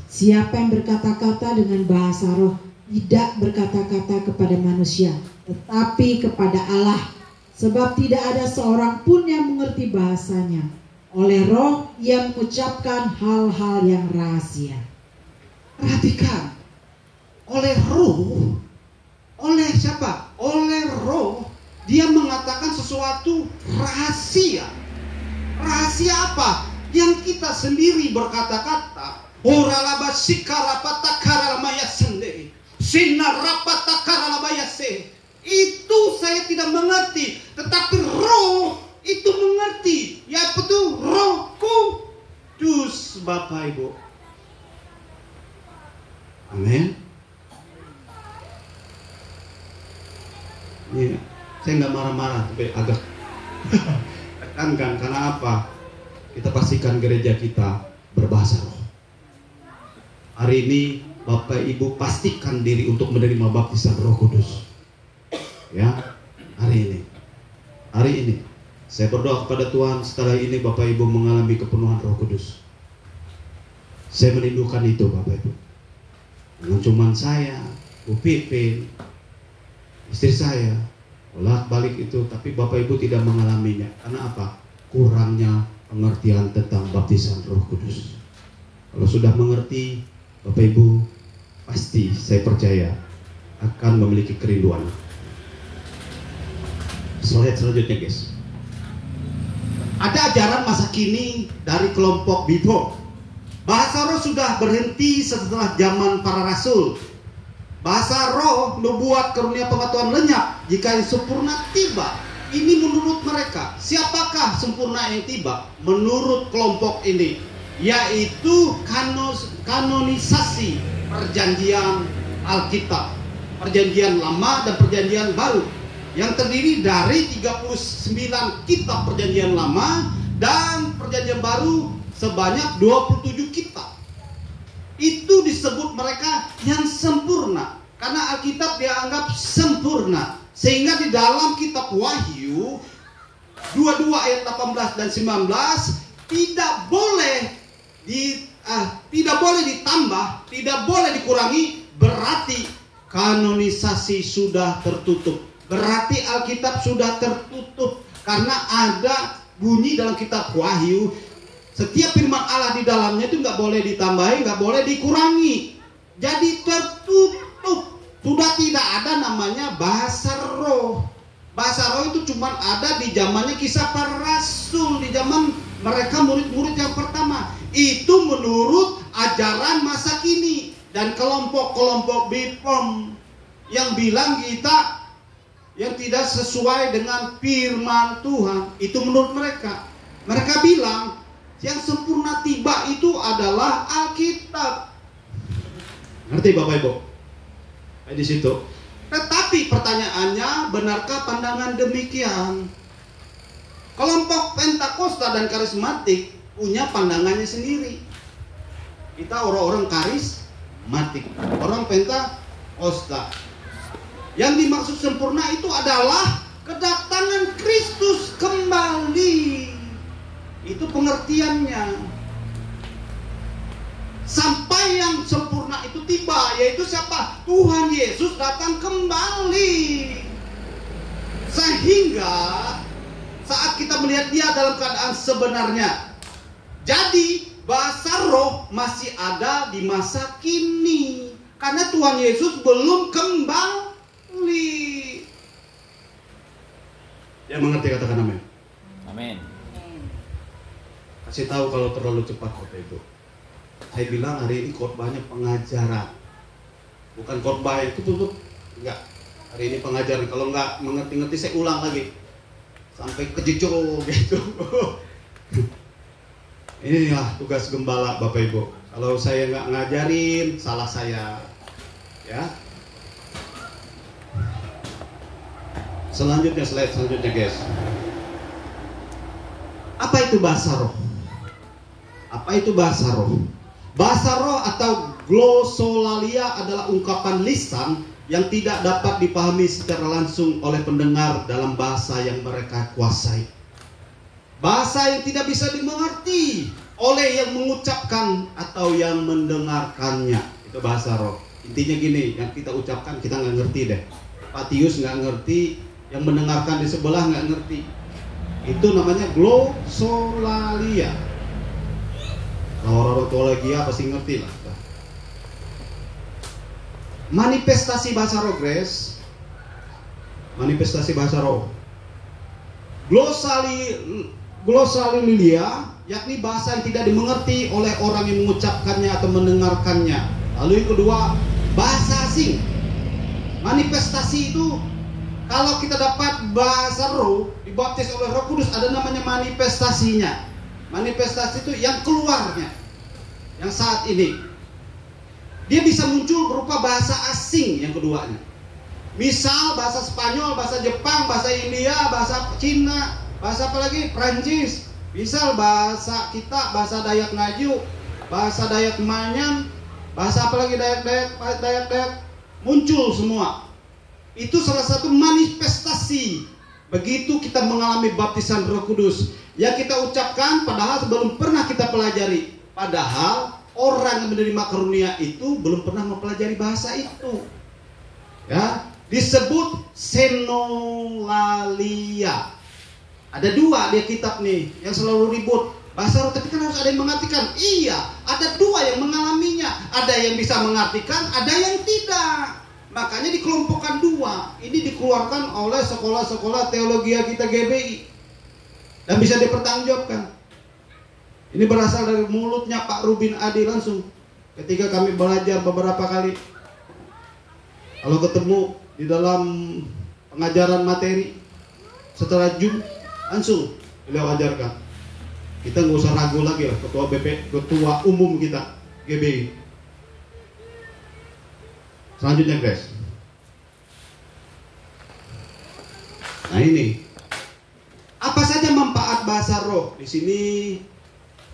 Siapa yang berkata-kata dengan bahasa roh tidak berkata-kata kepada manusia, tetapi kepada Allah, sebab tidak ada seorang pun yang mengerti bahasanya. Oleh roh ia mengucapkan hal-hal yang rahasia. Perhatikan, oleh roh, oleh siapa? Oleh roh, dia mengatakan sesuatu rahasia. Rahasia apa? Yang kita sendiri berkata-kata. Oralaba sikarapata karalamaya sendiri. Sinarapata karalamaya se. Itu saya tidak mengerti, tetapi roh itu mengerti. Yaitu Roh Kudus, Bapak Ibu. Amin. Ya, saya nggak marah-marah, tapi agak tekankan. Karena apa? Kita pastikan gereja kita berbahasa roh. Hari ini Bapak Ibu pastikan diri untuk menerima baptisan Roh Kudus. Ya, hari ini saya berdoa kepada Tuhan, setelah ini Bapak Ibu mengalami kepenuhan Roh Kudus. Saya merindukan itu, Bapak Ibu. Bukan cuma saya, Bu Pipin, istri saya, bolak-balik itu, tapi Bapak Ibu tidak mengalaminya. Karena apa? Kurangnya pengertian tentang baptisan Roh Kudus. Kalau sudah mengerti, Bapak Ibu pasti, saya percaya, akan memiliki kerinduan. Slide selanjutnya, guys. Ada ajaran masa kini dari kelompok Bipo. Bahasa roh sudah berhenti setelah zaman para rasul. Bahasa roh, nubuat, karunia pengetahuan lenyap jika yang sempurna tiba. Ini menurut mereka. Siapakah sempurna yang tiba? Menurut kelompok ini, yaitu kanonisasi perjanjian Alkitab, perjanjian lama dan perjanjian baru, yang terdiri dari 39 kitab Perjanjian Lama dan Perjanjian Baru sebanyak 27 kitab. Itu disebut mereka yang sempurna karena Alkitab dianggap sempurna. Sehingga di dalam kitab Wahyu 22 ayat 18 dan 19 tidak boleh ditambah, tidak boleh dikurangi, berarti kanonisasi sudah tertutup. Berarti Alkitab sudah tertutup karena ada bunyi dalam kitab Wahyu, setiap firman Allah di dalamnya itu nggak boleh ditambahi, nggak boleh dikurangi. Jadi tertutup. Sudah tidak ada namanya bahasa roh. Bahasa roh itu cuma ada di zamannya Kisah Para Rasul, di zaman mereka murid-murid yang pertama. Itu menurut ajaran masa kini dan kelompok-kelompok BPOM yang bilang kita yang tidak sesuai dengan firman Tuhan. Itu menurut mereka. Mereka bilang yang sempurna tiba itu adalah Alkitab. Ngerti Bapak Ibu? Di situ. Tetapi pertanyaannya, benarkah pandangan demikian? Kelompok Pentakosta dan karismatik punya pandangannya sendiri. Kita orang-orang karismatik, orang Pentakosta. Yang dimaksud sempurna itu adalah kedatangan Kristus kembali. Itu pengertiannya. Sampai yang sempurna itu tiba, yaitu siapa? Tuhan Yesus datang kembali. Sehingga saat kita melihat dia dalam keadaan sebenarnya, jadi bahasa roh masih ada di masa kini. Karena Tuhan Yesus belum kembali. Yang mengerti katakan amin. Amin. Kasih tahu kalau terlalu cepat Bapak Ibu. Saya bilang hari ini khotbahnya pengajaran, bukan khotbah itu tutup. Enggak. Hari ini pengajaran. Kalau enggak mengerti-ngerti saya ulang lagi sampai kejejo gitu. Inilah tugas gembala Bapak Ibu. Kalau saya nggak ngajarin, salah saya. Ya. Selanjutnya, slide selanjutnya guys. Apa itu bahasa roh? Apa itu bahasa roh? Bahasa roh atau glosolalia adalah ungkapan lisan yang tidak dapat dipahami secara langsung oleh pendengar dalam bahasa yang mereka kuasai. Bahasa yang tidak bisa dimengerti oleh yang mengucapkan atau yang mendengarkannya. Itu bahasa roh. Intinya gini, yang kita ucapkan kita nggak ngerti deh. Pak Tius nggak ngerti, yang mendengarkan di sebelah nggak ngerti. Itu namanya glosolalia. Orang-orang teologi pasti ngerti lah. Manifestasi bahasa roh, Grace. Manifestasi bahasa roh. Glosolalia, yakni bahasa yang tidak dimengerti oleh orang yang mengucapkannya atau mendengarkannya. Lalu yang kedua, bahasa asing. Manifestasi itu, kalau kita dapat bahasa roh, dibaptis oleh Roh Kudus, ada namanya manifestasinya. Manifestasi itu yang keluarnya, yang saat ini dia bisa muncul berupa bahasa asing yang keduanya. Misal bahasa Spanyol, bahasa Jepang, bahasa India, bahasa Cina, bahasa apa lagi? Prancis. Misal bahasa kita, bahasa Dayak Ngaju, bahasa Dayak Manyan, bahasa apa lagi? Dayak muncul semua. Itu salah satu manifestasi. Begitu kita mengalami baptisan Roh Kudus yang kita ucapkan padahal belum pernah kita pelajari. Padahal orang yang menerima karunia itu belum pernah mempelajari bahasa itu. Ya, disebut senolalia. Ada dua dia kitab nih yang selalu ribut. Bahasa roh, tapi kan harus ada yang mengartikan. Iya, ada dua yang mengalaminya. Ada yang bisa mengartikan, ada yang tidak. Makanya dikelompokkan dua. Ini dikeluarkan oleh sekolah-sekolah teologi kita GBI. Dan bisa dipertanggungjawabkan. Ini berasal dari mulutnya Pak Rubin Adi langsung. Ketika kami belajar beberapa kali. Kalau ketemu di dalam pengajaran materi, setelah Zoom, langsung beliau ajarkan. Kita nggak usah ragu lagi lah, ketua umum kita GBI. Selanjutnya guys, Nah ini, apa saja manfaat bahasa roh? Di sini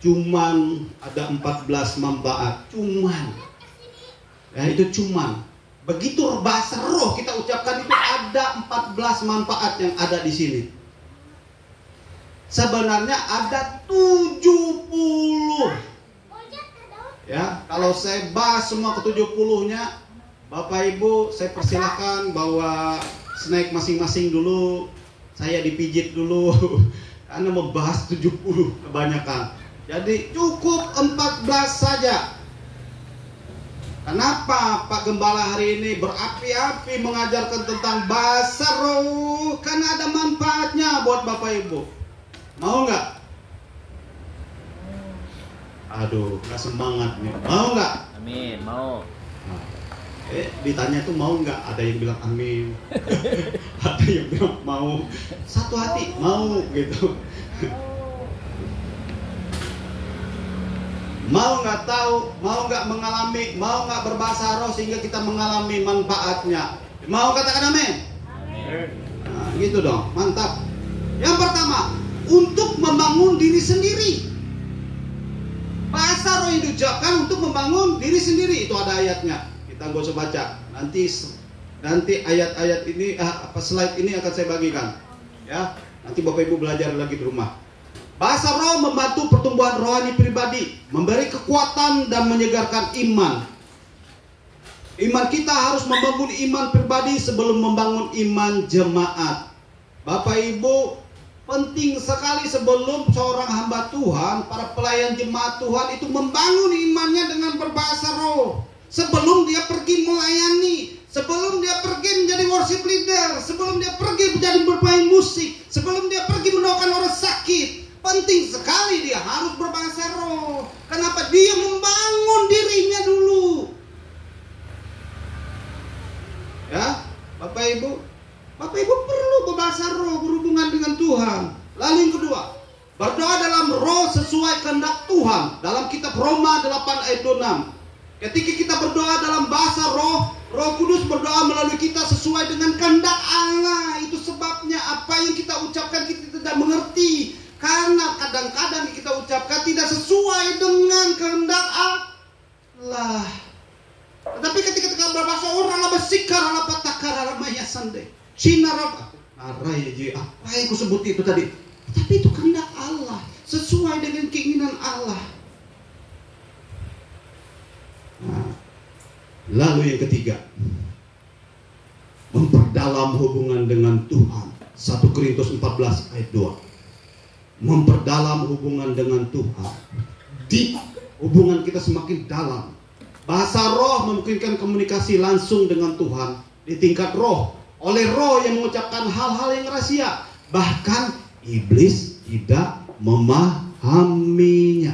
cuman ada 14 manfaat, cuman. Ya itu cuman. Begitu bahasa roh kita ucapkan itu ada 14 manfaat yang ada di sini. Sebenarnya ada 70. Ya, kalau saya bahas semua ke-70-nya, Bapak Ibu, saya persilakan bawa snack masing-masing dulu. Saya dipijit dulu karena membahas 70 kebanyakan. Jadi cukup 14 saja. Kenapa Pak Gembala hari ini berapi-api mengajarkan tentang bahasa roh? Karena ada manfaatnya buat Bapak Ibu. Mau nggak? Aduh, nggak semangat nih. Mau nggak? Amin, mau. Ditanya tuh mau nggak? Ada yang bilang amin. Ada yang bilang mau. Satu hati mau gitu. Mau nggak tahu, mau nggak mengalami, mau nggak berbahasa roh sehingga kita mengalami manfaatnya. Mau katakan amin? Amin. Nah, gitu dong, mantap. Yang pertama, untuk membangun diri sendiri. Bahasa roh yang diucapkan untuk membangun diri sendiri, itu ada ayatnya. Kita nggak usah baca. Nanti ayat-ayat ini, slide ini akan saya bagikan. Ya, nanti Bapak Ibu belajar lagi di rumah. Bahasa roh membantu pertumbuhan rohani pribadi, memberi kekuatan dan menyegarkan iman. Iman kita harus membangun iman pribadi sebelum membangun iman jemaat. Bapak Ibu, penting sekali sebelum seorang hamba Tuhan, para pelayan jemaat Tuhan itu membangun imannya dengan berbahasa roh. Sebelum dia pergi melayani, sebelum dia pergi menjadi worship leader, sebelum dia pergi menjadi bermain musik, sebelum dia pergi mendoakan orang sakit. Penting sekali dia harus berbahasa roh. Kenapa? Dia membangun dirinya dulu. Ya, Bapak Ibu perlu berbahasa roh, berhubungan dengan Tuhan. Lalu yang kedua, berdoa dalam roh sesuai kehendak Tuhan. Dalam kitab Roma 8 ayat 26. Ketika kita berdoa dalam bahasa roh, Roh Kudus berdoa melalui kita sesuai dengan kehendak Allah. Itu sebabnya apa yang kita ucapkan kita tidak mengerti. Karena kadang-kadang kita ucapkan tidak sesuai dengan kehendak Allah. Tetapi ketika kita berbahasa orang lah bersikar lah patakar lah mayasande. Sinarapa. Apa yang aku sebut itu tadi? Tapi itu kehendak Allah, sesuai dengan keinginan Allah. Nah, lalu yang ketiga, memperdalam hubungan dengan Tuhan. 1 Korintus 14 ayat 2. Memperdalam hubungan dengan Tuhan. Di hubungan kita semakin dalam. Bahasa roh memungkinkan komunikasi langsung dengan Tuhan di tingkat roh, oleh roh yang mengucapkan hal-hal yang rahasia. Bahkan iblis tidak memahaminya.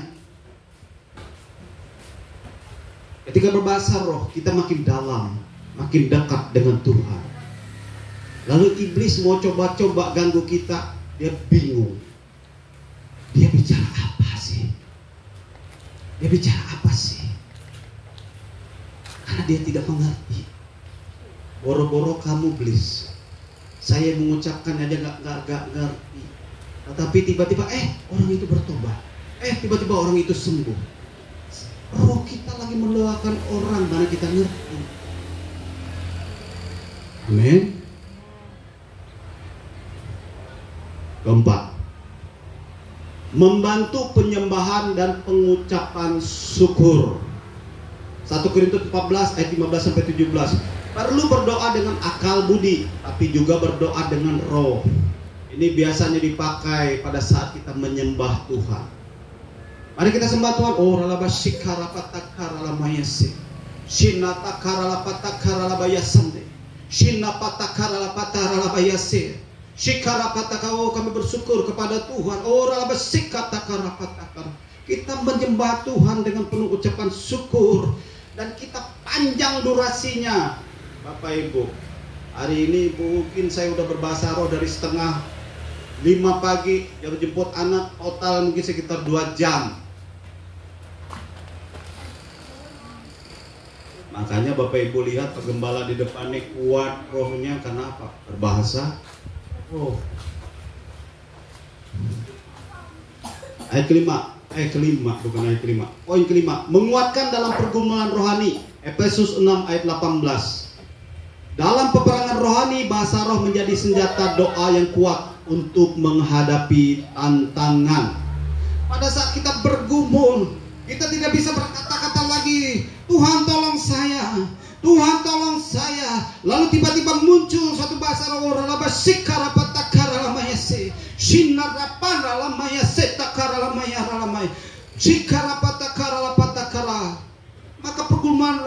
Ketika berbahasa roh, kita makin dalam, makin dekat dengan Tuhan. Lalu iblis mau coba-coba ganggu kita, dia bingung. Dia bicara apa sih? Dia bicara apa sih? Karena dia tidak mengerti. Boro-boro kamu iblis. Saya mengucapkan aja nggak ngerti. Tetapi tiba-tiba orang itu bertobat. Tiba-tiba orang itu sembuh. Roh kita lagi mendoakan orang, mana kita ngerti. Amin. Keempat, membantu penyembahan dan pengucapan syukur. 1 Korintus 14 ayat 15 sampai 17. Perlu berdoa dengan akal budi, tapi juga berdoa dengan roh. Ini biasanya dipakai pada saat kita menyembah Tuhan. Mari kita sembah Tuhan. Oh, ralaba shikara patakara lamayase. Shinata karala patakara labayasande. Shina patakara lapatara labayase. Shikara patakara. Oh, kami bersyukur kepada Tuhan. Oh, ralaba shikata kara patakara. Kita menyembah Tuhan dengan penuh ucapan syukur dan kita panjang durasinya. Bapak Ibu, hari ini mungkin saya udah berbahasa roh dari setengah 5 pagi, jam jemput anak, total mungkin sekitar 2 jam. Makanya Bapak Ibu lihat Pak Gembala di depan ini kuat rohnya, karena apa? Berbahasa roh. Ayat kelima, bukan ayat kelima. Poin kelima, menguatkan dalam pergumulan rohani. Efesus 6 ayat 18. Dalam peperangan rohani, bahasa roh menjadi senjata doa yang kuat untuk menghadapi tantangan. Pada saat kita bergumul, kita tidak bisa berkata-kata lagi, Tuhan tolong saya, Tuhan tolong saya. Lalu tiba-tiba muncul suatu bahasa roh, maka pergumulan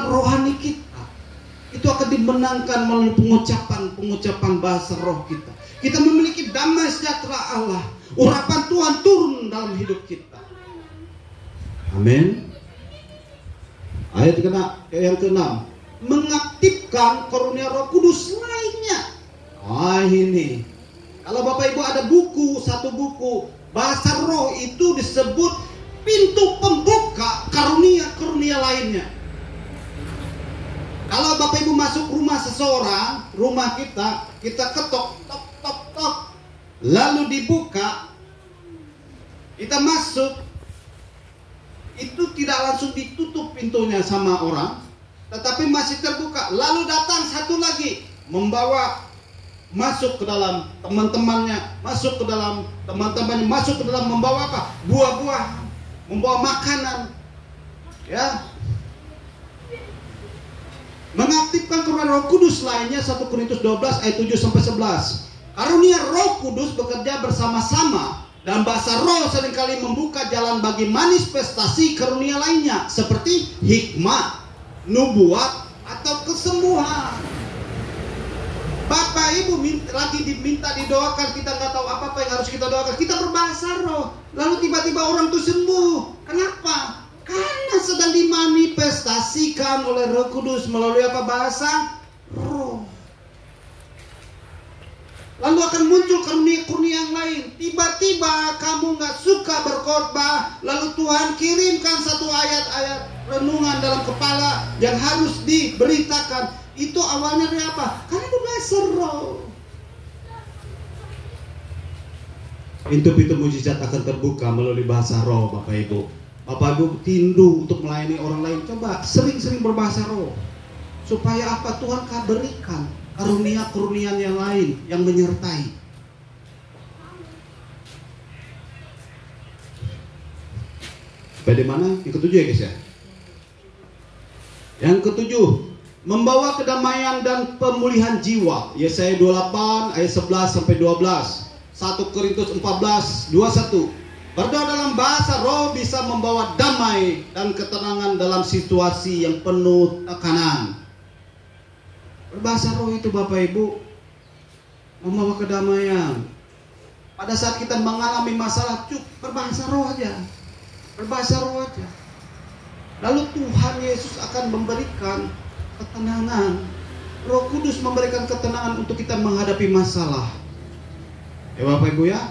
rohani kita itu akan dimenangkan melalui pengucapan bahasa roh kita. Kita memiliki damai sejahtera Allah. Urapan Tuhan turun dalam hidup kita. Amin. Ayat yang ke-6, mengaktifkan karunia Roh Kudus lainnya. Ini. Kalau Bapak Ibu ada satu buku bahasa roh, itu disebut pintu pembuka karunia lainnya. Kalau Bapak Ibu masuk rumah seseorang, rumah kita ketok, tok, lalu dibuka, kita masuk, itu tidak langsung ditutup pintunya sama orang, tetapi masih terbuka. Lalu datang satu lagi, masuk ke dalam teman-temannya, masuk ke dalam membawa apa? Buah-buah, membawa makanan, ya. Mengaktifkan karunia Roh Kudus lainnya, 1 Korintus 12 ayat 7-11. Karunia Roh Kudus bekerja bersama-sama, dan bahasa roh seringkali membuka jalan bagi manifestasi karunia lainnya, seperti hikmat, nubuat, atau kesembuhan. Bapak Ibu lagi diminta didoakan, kita nggak tahu apa yang harus kita doakan. Kita berbahasa roh, lalu tiba-tiba orang itu sembuh. Kenapa? Karena sedang dimanifestasikan oleh Roh Kudus melalui apa? Bahasa roh. Lalu akan muncul karunia yang lain. Tiba-tiba kamu nggak suka berkhotbah, lalu Tuhan kirimkan satu ayat-ayat renungan dalam kepala yang harus diberitakan. Itu awalnya dari apa? Karena itu bahasa roh. Pintu-pintu mujizat akan terbuka melalui bahasa roh, Bapak Ibu. Bapak Ibu tindu untuk melayani orang lain. Coba sering-sering berbahasa roh. Supaya apa? Tuhan akan berikan karunia-karunia yang lain yang menyertai. Bagaimana? Yang ketujuh ya guys ya. Yang ketujuh, membawa kedamaian dan pemulihan jiwa. Yesaya 28 ayat 11-12. 1 Korintus 14:21. Berdoa dalam bahasa roh bisa membawa damai dan ketenangan dalam situasi yang penuh tekanan. Berbahasa roh itu Bapak Ibu membawa kedamaian. Pada saat kita mengalami masalah, berbahasa roh aja. Berbahasa roh aja. Lalu Tuhan Yesus akan memberikan ketenangan. Roh Kudus memberikan ketenangan untuk kita menghadapi masalah. Ya Bapak Ibu ya.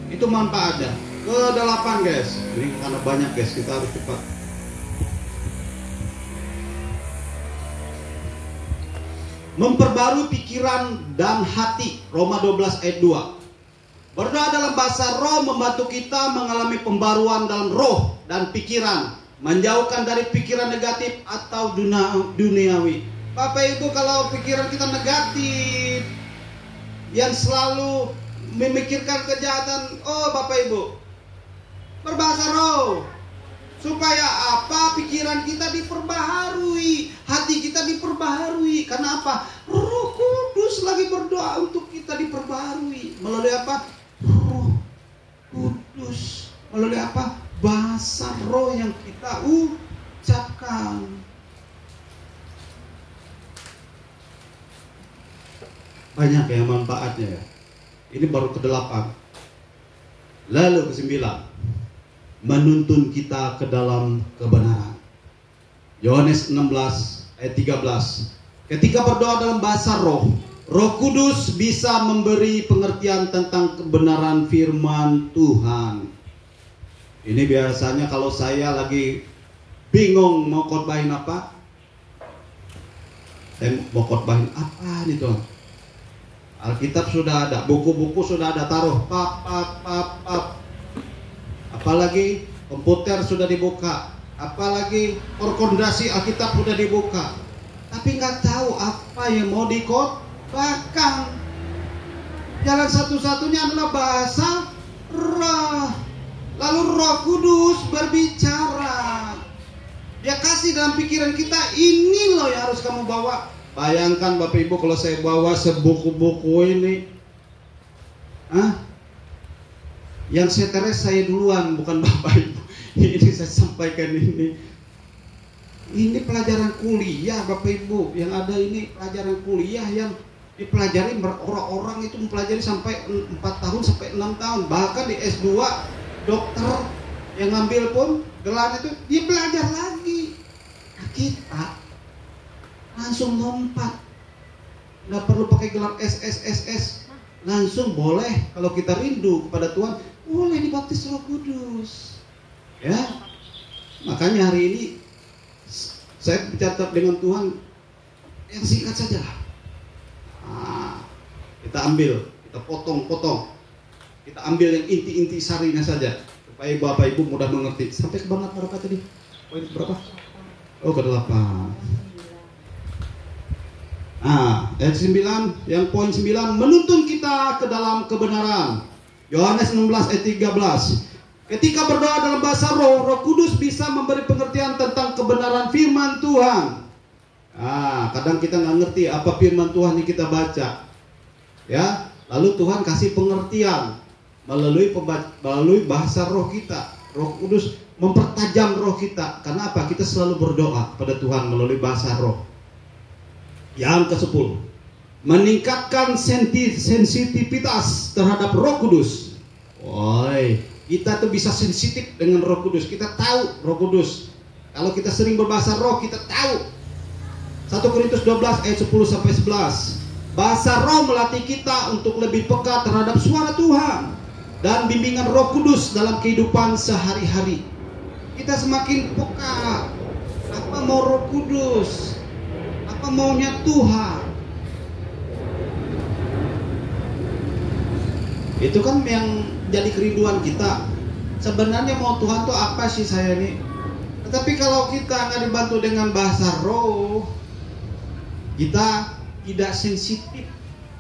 Itu manfaatnya. Ke-8 guys. Ini karena banyak guys, kita harus cepat. Memperbarui pikiran dan hati. Roma 12 ayat 2. Berdoa dalam bahasa roh membantu kita mengalami pembaruan dalam roh dan pikiran, menjauhkan dari pikiran negatif atau duniawi. Bapak Ibu, kalau pikiran kita negatif, yang selalu memikirkan kejahatan, Bapak Ibu, berbahasa roh. Supaya apa? Pikiran kita diperbaharui, hati kita diperbaharui. Karena apa? Roh Kudus lagi berdoa untuk kita diperbaharui. Melalui apa? Roh Kudus. Melalui apa? Bahasa roh yang kita ucapkan. Banyak ya manfaatnya ya. Ini baru ke-8. Lalu ke-9, menuntun kita ke dalam kebenaran. Yohanes 16 ayat 13. Ketika berdoa dalam bahasa roh, Roh Kudus bisa memberi pengertian tentang kebenaran firman Tuhan. Ini biasanya kalau saya lagi bingung mau khotbahin apa, Saya mau khotbahin apa nih Tuhan? Alkitab sudah ada, buku-buku sudah ada, taruh pap. Apalagi komputer sudah dibuka, apalagi rekomendasi Alkitab sudah dibuka. Tapi nggak tahu apa yang mau dikhotbahkan. Jalan satu-satunya adalah bahasa roh. Lalu Roh Kudus berbicara. Dia kasih dalam pikiran kita, ini loh yang harus kamu bawa. Bayangkan Bapak Ibu kalau saya bawa sebuku-buku ini. Yang stres saya duluan, bukan Bapak Ibu. Ini saya sampaikan ini. Ini pelajaran kuliah Bapak Ibu. Yang ada ini pelajaran kuliah yang dipelajari orang-orang itu mempelajari sampai 4 tahun sampai 6 tahun. Bahkan di S2 dokter yang ngambil pun gelar itu dia belajar lagi. Nah, kita langsung lompat, nggak perlu pakai gelar SSSS, langsung boleh kalau kita rindu kepada Tuhan boleh dibaptis Roh Kudus. Ya, makanya hari ini saya bicara dengan Tuhan yang singkat saja. Kita ambil, kita potong-potong. Kita ambil yang inti-inti sarinya saja supaya Bapak Ibu mudah mengerti. Sampai ke mana berapa tadi? Poin berapa? Oh, ke-8. Ayat 9, yang poin 9, menuntun kita ke dalam kebenaran. Yohanes 16 ayat 13. Ketika berdoa dalam bahasa roh, Roh Kudus bisa memberi pengertian tentang kebenaran firman Tuhan. Kadang kita nggak ngerti apa firman Tuhan yang kita baca. Ya, lalu Tuhan kasih pengertian melalui bahasa roh kita. Roh Kudus mempertajam roh kita. Karena apa? Kita selalu berdoa kepada Tuhan melalui bahasa roh. Yang ke-10, meningkatkan sensitivitas terhadap Roh Kudus. Kita tuh bisa sensitif dengan Roh Kudus. Kita tahu Roh Kudus. Kalau kita sering berbahasa roh, kita tahu. 1 Korintus 12 ayat 10 sampai 11. Bahasa roh melatih kita untuk lebih peka terhadap suara Tuhan dan bimbingan Roh Kudus dalam kehidupan sehari-hari. Kita semakin peka. Apa mau Roh Kudus? Apa maunya Tuhan? Itu kan yang jadi kerinduan kita. Sebenarnya mau Tuhan tuh apa sih saya ini? Tetapi kalau kita nggak dibantu dengan bahasa roh, kita tidak sensitif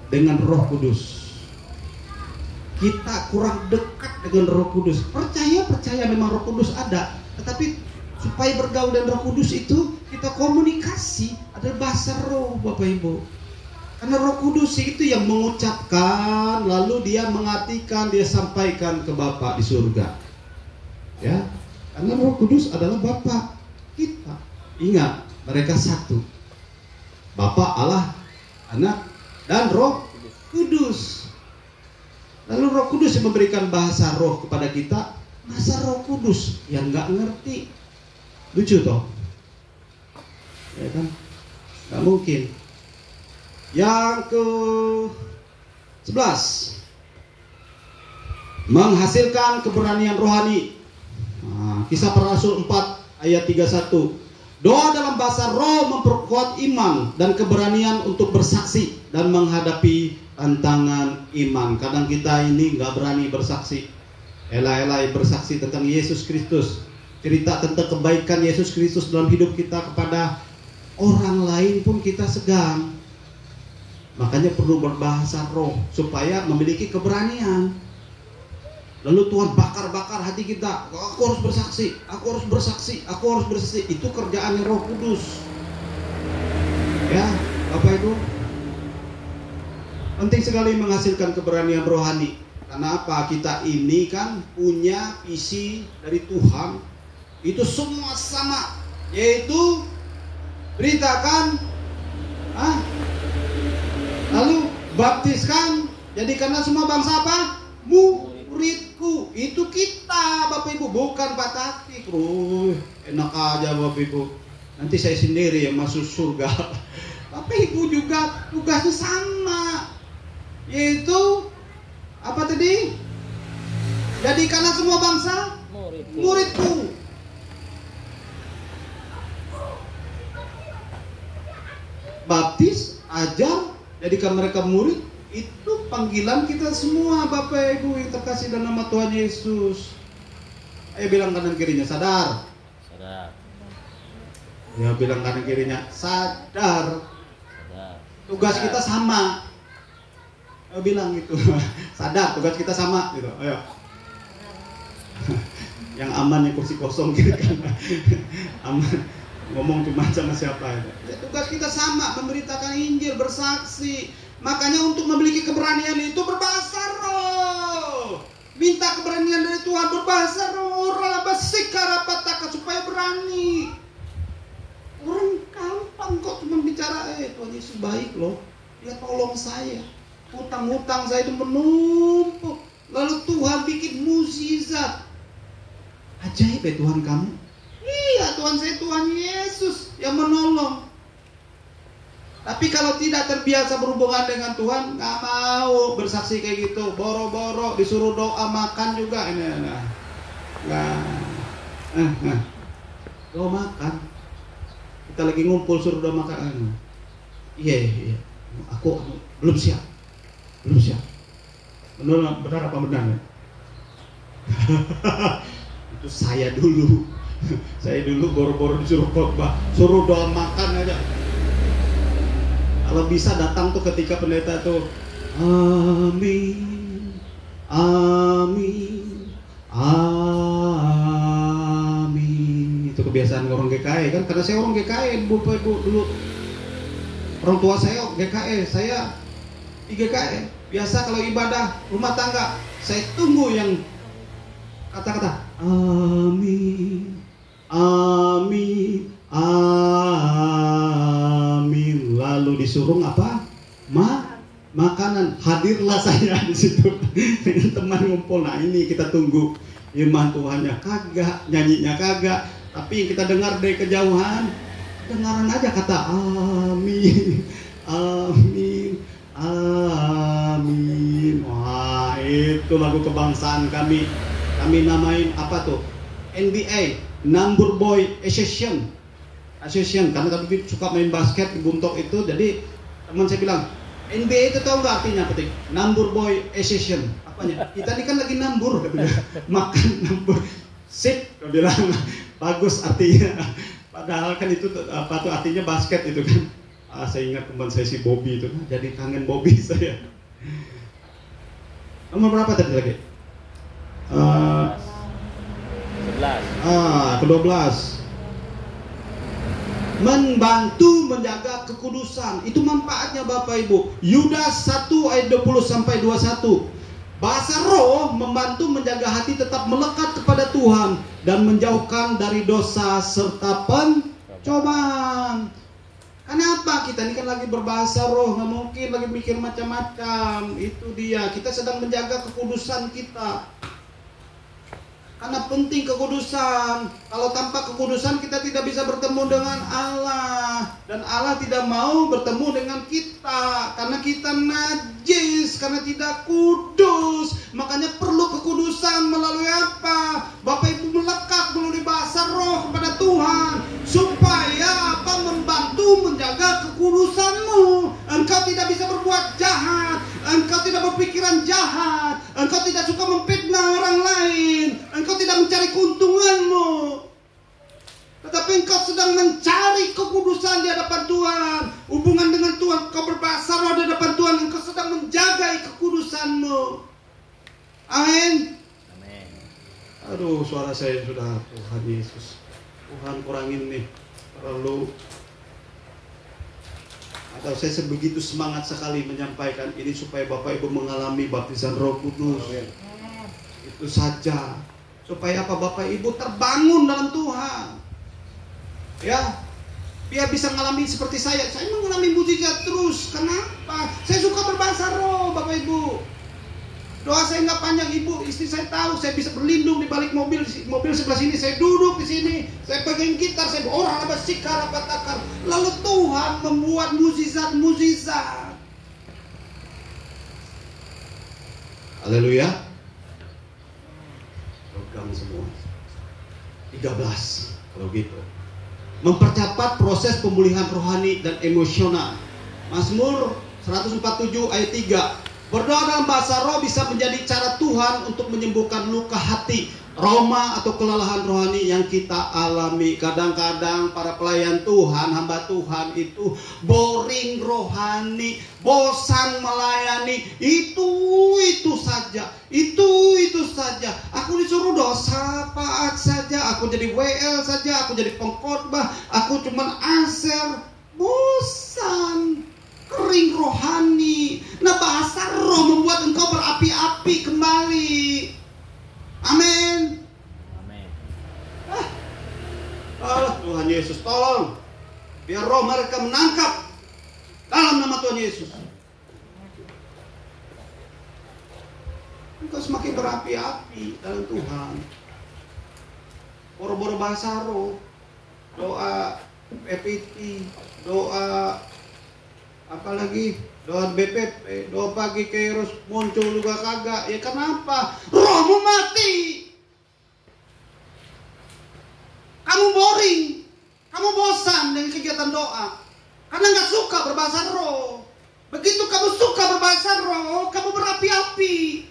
dengan Roh Kudus. Kita kurang dekat dengan Roh Kudus. Percaya memang Roh Kudus ada, tetapi supaya bergaul dengan Roh Kudus itu kita komunikasi ada bahasa roh Bapak Ibu. Karena Roh Kudus itu yang mengucapkan, lalu dia mengartikan, dia sampaikan ke Bapa di surga. Ya, karena Roh Kudus adalah Bapa kita. Ingat, mereka satu. Bapa, Allah, Anak, dan Roh Kudus. Lalu Roh Kudus yang memberikan bahasa roh kepada kita. Masa Roh Kudus yang nggak ngerti? Lucu toh? Ya kan? Nggak mungkin. Yang ke-11, menghasilkan keberanian rohani. Kisah Para Rasul 4 ayat 31. Doa dalam bahasa roh memperkuat iman dan keberanian untuk bersaksi dan menghadapi tantangan iman. Kadang kita ini nggak berani bersaksi. Elai-elai bersaksi tentang Yesus Kristus. Cerita tentang kebaikan Yesus Kristus dalam hidup kita kepada orang lain pun kita segan. Makanya perlu berbahasa roh supaya memiliki keberanian. Lalu Tuhan bakar-bakar hati kita. Aku harus bersaksi, aku harus bersaksi, aku harus bersaksi. Itu kerjaannya Roh Kudus. Ya, Bapak Ibu. Penting sekali menghasilkan keberanian rohani. Karena apa? Kita ini kan punya visi dari Tuhan. Itu semua sama, yaitu beritakan, lalu baptiskan, jadikanlah semua bangsa apa? Muridku. Itu kita Bapak Ibu, bukan Pak Tati. Enak aja Bapak Ibu, nanti saya sendiri yang masuk surga. Bapak Ibu juga tugasnya sama, yaitu apa tadi? Jadikanlah semua bangsa muridku. Baptis ajar, jadikan mereka murid. Itu panggilan kita semua Bapak Ibu yang terkasih dalam nama Tuhan Yesus. Ayo bilang kanan kirinya, sadar. Sadar. Ya bilang kanan kirinya, sadar. Sadar. Tugas kita sama. Ayo bilang gitu. Sadar, tugas kita sama gitu. Ayo. Yang aman yang kursi kosong kiri kanan. Aman. Ngomong cuma sama siapa itu. Ya, tugas kita sama, memberitakan Injil, bersaksi. Makanya untuk memiliki keberanian itu berbahasa roh. Minta keberanian dari Tuhan, berbahasa roh. Supaya berani. Orang gampang kok cuma bicara, Tuhan Yesus baik loh. Dia tolong saya. Hutang-hutang saya itu menumpuk. Lalu Tuhan bikin mukjizat. Ajaib ya Tuhan kamu. Iya, Tuhan saya Tuhan Yesus yang menolong. Tapi kalau tidak terbiasa berhubungan dengan Tuhan, nggak mau bersaksi kayak gitu, boro-boro disuruh doa makan juga ini, doa makan. Kita lagi ngumpul suruh doa makan. Iya, aku belum siap. Benar apa benar? Itu saya dulu. Saya dulu boro-boro disuruh khotbah, suruh doa makan aja. Kalau bisa datang tuh ketika pendeta tuh amin, amin, amin. Itu kebiasaan orang GKI kan, karena saya orang GKI, Bapak Ibu dulu. Orang tua saya GKI, saya di GKI. Biasa kalau ibadah rumah tangga, saya tunggu yang kata-kata amin, amin, amin. Lalu disuruh apa? Makanan. Hadirlah saya di situ dengan teman ngumpul. Nah ini kita tunggu firman Tuhannya kagak, nyanyinya kagak. Tapi yang kita dengar dari kejauhan, dengaran aja kata amin, amin, amin. Wah itu lagu kebangsaan kami. Kami namain apa tuh? NBA, Number Boy Association, karena kami suka main basket di Buntok itu. Jadi teman saya bilang, NBA itu tahu nggak artinya apa? Number Boy Association. Apanya? Kita ini kan lagi nambur, makan nambur. Sip, dia bilang bagus artinya. Padahal kan itu apa tuh artinya basket itu kan. Saya ingat teman saya si Bobby itu, jadi kangen Bobby saya. Nomor berapa tadi lagi? 11. Ke-12. Membantu menjaga kekudusan. Itu manfaatnya Bapak Ibu. Yudas 1 ayat 20 sampai 21. Bahasa roh membantu menjaga hati tetap melekat kepada Tuhan dan menjauhkan dari dosa serta pencobaan. Kenapa? Kita ini kan lagi berbahasa roh, nggak mungkin lagi mikir macam-macam. Itu dia. Kita sedang menjaga kekudusan kita. Karena penting kekudusan. Kalau tanpa kekudusan kita tidak bisa bertemu dengan Allah. Dan Allah tidak mau bertemu dengan kita. Karena kita najis. Karena tidak kudus. Makanya perlu kekudusan melalui apa? Bapak Ibu melekat melalui bahasa roh kepada Tuhan. Supaya apa? Membantu menjaga kekudusanmu. Engkau tidak bisa berbuat jahat. Engkau tidak berpikiran jahat. Engkau tidak suka memfitnah orang lain. Engkau tidak mencari keuntunganmu. Tetapi engkau sedang mencari kekudusan di hadapan Tuhan. Hubungan dengan Tuhan. Engkau berbahasa roh di hadapan Tuhan. Engkau sedang menjaga kekudusanmu. Amin. Aduh, suara saya sudah, Tuhan Yesus. Tuhan kurangin nih. Terlalu. Atau saya sebegitu semangat sekali menyampaikan ini supaya Bapak Ibu mengalami baptisan Roh Kudus. Itu saja. Supaya apa? Bapak Ibu terbangun dalam Tuhan. Ya. Biar bisa mengalami seperti saya. Saya mengalami mujizat terus. Kenapa? Saya suka berbahasa roh, Bapak Ibu. Doa saya nggak panjang, Ibu, istri saya tahu. Saya bisa berlindung di balik mobil sebelah sini. Saya duduk di sini. Saya pegang gitar. Saya orang apa sikar apa takar. Lalu Tuhan membuat mukjizat. Haleluya. Program semua. 13 kalau gitu. Mempercepat proses pemulihan rohani dan emosional. Mazmur 147 ayat 3. Berdoa dalam bahasa roh bisa menjadi cara Tuhan untuk menyembuhkan luka hati, trauma atau kelelahan rohani yang kita alami. Kadang-kadang para pelayan Tuhan, hamba Tuhan itu boring rohani, bosan melayani, itu saja. Itu saja. Aku disuruh dosa paat saja, aku jadi WL saja, aku jadi pengkhotbah, aku cuman aser, bosan. Kering rohani. Nah, bahasa roh membuat engkau berapi-api kembali. Amin. Tuhan Yesus tolong. Biar roh mereka menangkap dalam nama Tuhan Yesus. Engkau semakin berapi-api dalam Tuhan. Boro-boro bahasa roh. Doa PPT, doa apalagi doa BPP, doa pagi Kairos muncul juga kagak. Ya kenapa? Rohmu mati. Kamu boring, kamu bosan dengan kegiatan doa karena nggak suka berbahasa roh. Begitu kamu suka berbahasa roh, kamu berapi-api.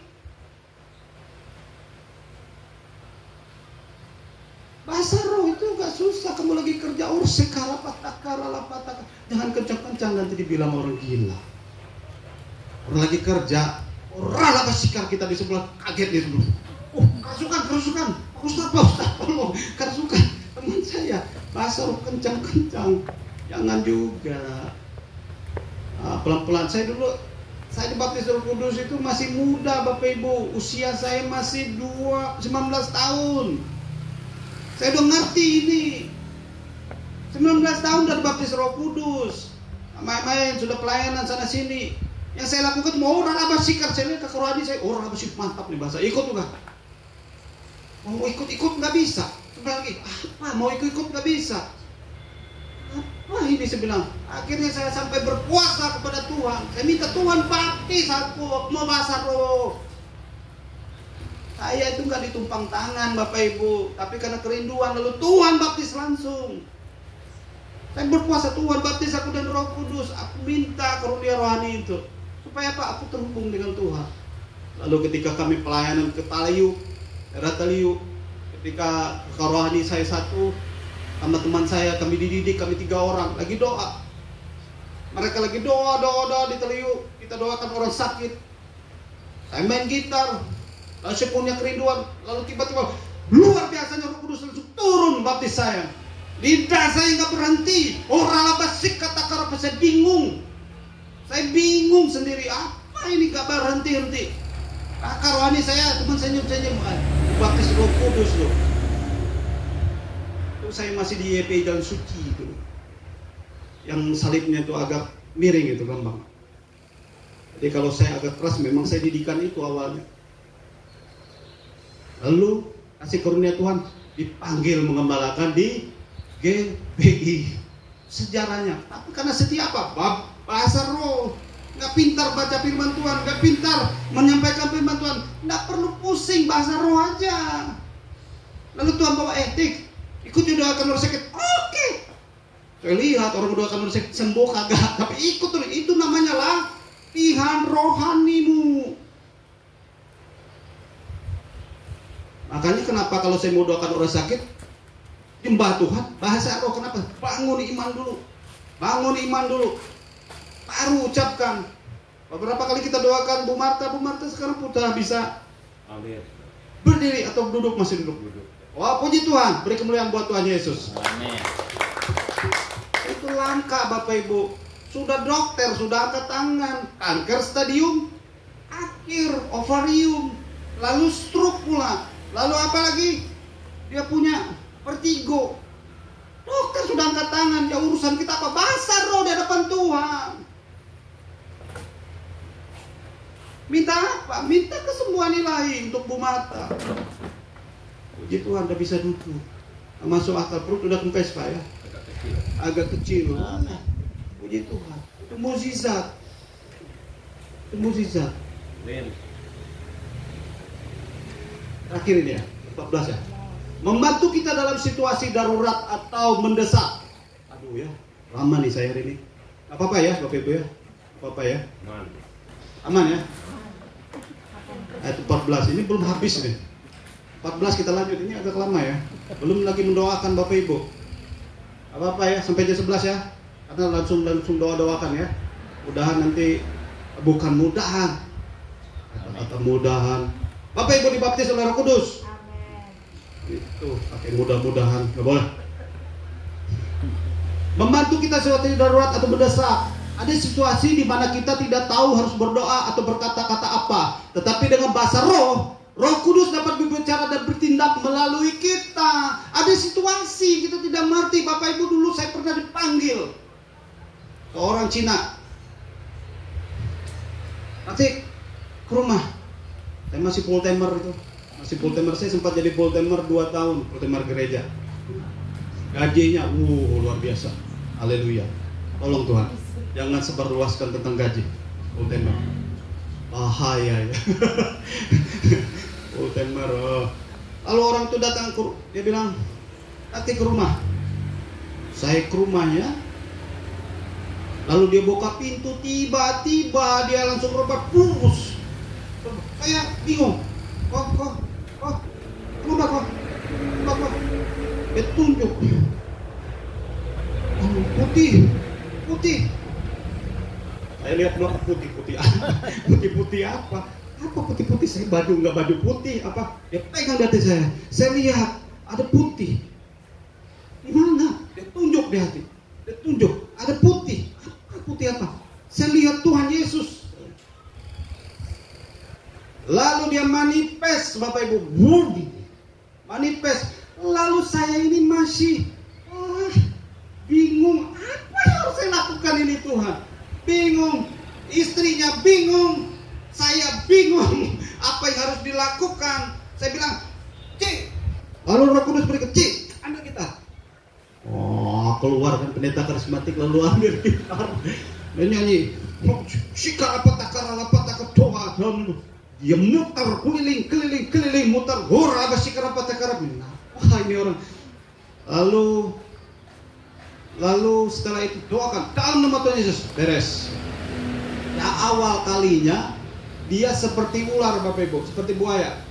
Bahasa roh itu gak susah. Kamu lagi kerja ursekara patakara lapataka, jangan kencang-kencang nanti dibilang orang gila. Orang lagi kerja, orang lah sikar kita di sebelah kaget di sebelah. Kerasukan. Ustaz, tolong. Kerasukan teman saya. Bahasa roh kencang-kencang. Jangan juga. Pelan-pelan. Saya dibaptis Roh Kudus itu masih muda, Bapak Ibu. Usia saya masih 19 tahun. Saya udah ngerti ini. 19 tahun udah dibaptis Roh Kudus. Main-main sudah pelayanan sana sini. Yang saya lakukan mau orang abah sikar. Saya lihat ke rohani saya, orang abah sih mantap nih bahasa. Ikut juga. Mau ikut nggak bisa. Sebentar lagi, apa mau ikut nggak bisa. Apa ini saya bilang. Akhirnya saya sampai berpuasa kepada Tuhan. Saya minta Tuhan baptis aku mau bahasa roh. Saya itu nggak ditumpang tangan Bapak Ibu, tapi karena kerinduan lalu Tuhan baptis langsung. Saya berpuasa, Tuhan baptis aku dan Roh Kudus. Aku minta karunia rohani itu supaya apa? Aku terhubung dengan Tuhan. Lalu ketika kami pelayanan ke Taliu, daerah Taliu, ketika rohani saya satu sama teman saya, kami dididik, kami 3 orang lagi doa. Mereka lagi doa di Taliu. Kita doakan orang sakit. Saya main gitar. Lalu saya punya kerinduan. Lalu tiba-tiba luar biasanya Roh Kudus langsung turun baptis saya. Lidah saya nggak berhenti. Orang labasik kata-kata saya bingung. Saya bingung sendiri. Apa ini nggak berhenti-henti? Kakak rohani saya, teman senyum-senyum. Baptis Roh Kudus loh. Itu saya masih di YP Jalan Suci itu. Yang salibnya itu agak miring itu gampang. Jadi kalau saya agak keras memang saya didikan itu awalnya. Lalu kasih karunia Tuhan dipanggil mengembalakan di GBI. Sejarahnya, tapi karena setia apa? Bahasa roh. Nggak pintar baca firman Tuhan, nggak pintar menyampaikan firman Tuhan, nggak perlu pusing, bahasa roh aja. Lalu Tuhan bawa etik, ikut doakan orang sakit. Oke. Saya lihat orang doakan orang sakit sembuh kagak, tapi ikut terus. Itu namanya latihan rohanimu. Makanya kenapa kalau saya mau doakan orang sakit, nyembah Tuhan, bahasa roh, kenapa? Bangun iman dulu. Baru ucapkan. Beberapa kali kita doakan Bu Marta sekarang sudah bisa berdiri atau duduk, masih duduk. Wah, puji Tuhan, beri kemuliaan buat Tuhan Yesus. Amin. Itu langkah Bapak Ibu. Sudah dokter, sudah angkat tangan, kanker stadium akhir, ovarium, lalu stroke pula. Lalu apa lagi? Dia punya vertigo. Dokter sudah angkat tangan. Ya urusan kita apa? Bahasa roh di hadapan Tuhan. Minta apa? Minta kesembuhan ilahi untuk Bu Marta. Puji Tuhan, udah bisa duduk. Masuk akal, perut udah kempes Pak ya. Agak kecil. Puji Tuhan. Itu mukjizat. Terakhir ini ya, 14 ya. Membantu kita dalam situasi darurat atau mendesak. Aduh ya, lama nih saya hari ini. Gak apa-apa ya Bapak Ibu ya? Apa-apa ya? Aman ya? Ayat 14 ini belum habis nih. 14 kita lanjut, ini agak lama ya. Belum lagi mendoakan Bapak Ibu. Apa-apa ya, sampai jam 11 ya. Karena langsung doa-doakan ya. Mudahan nanti, bukan mudahan, kata mudahan Bapak Ibu dibaptis oleh Roh Kudus. Itu pakai mudah-mudahan, nggak boleh. Membantu kita suatu darurat atau mendesak. Ada situasi di mana kita tidak tahu harus berdoa atau berkata-kata apa, tetapi dengan bahasa roh, Roh Kudus dapat berbicara dan bertindak melalui kita. Ada situasi kita tidak mengerti. Bapak Ibu, dulu saya pernah dipanggil ke orang Cina. Nanti ke rumah. Saya masih full timer itu. Masih full timer, saya sempat jadi full timer 2 tahun, full timer gereja. Gajinya luar biasa. Haleluya. Tolong Tuhan, jangan sebarluaskan tentang gaji. Full timer. Bahaya ya. Full timer. Lalu orang itu datang, dia bilang, nanti ke rumah. Saya ke rumahnya. Lalu dia buka pintu, tiba-tiba dia langsung rebah, pus. Saya bingung. Kenapa? Dia tunjuk. Putih. Saya lihat belakang putih apa? Apa putih? Saya nggak baju putih. Apa? Dia pegang di hati saya. Saya lihat ada putih. Di mana? Dia tunjuk di hati. Dia tunjuk ada putih. Putih apa? Saya lihat Tuhan Yesus. Lalu dia manifest, Bapak Ibu, manifest. Lalu saya ini masih bingung, apa yang harus saya lakukan ini Tuhan? Bingung, istrinya bingung, saya bingung, apa yang harus dilakukan? Saya bilang, Cik, lalu Roh Kudus beri ke Cik, ambil gitar. Keluar kan pendeta karismatik, lalu ambil gitar dan nyanyi, sikar apa takar doa dalam. Dia mutar keliling mutar hora apa sikar apa takar. Wah, ini orang. Lalu setelah itu doakan dalam nama Tuhan Yesus, beres. Nah, awal kalinya dia seperti ular Bapak Ibu, seperti buaya.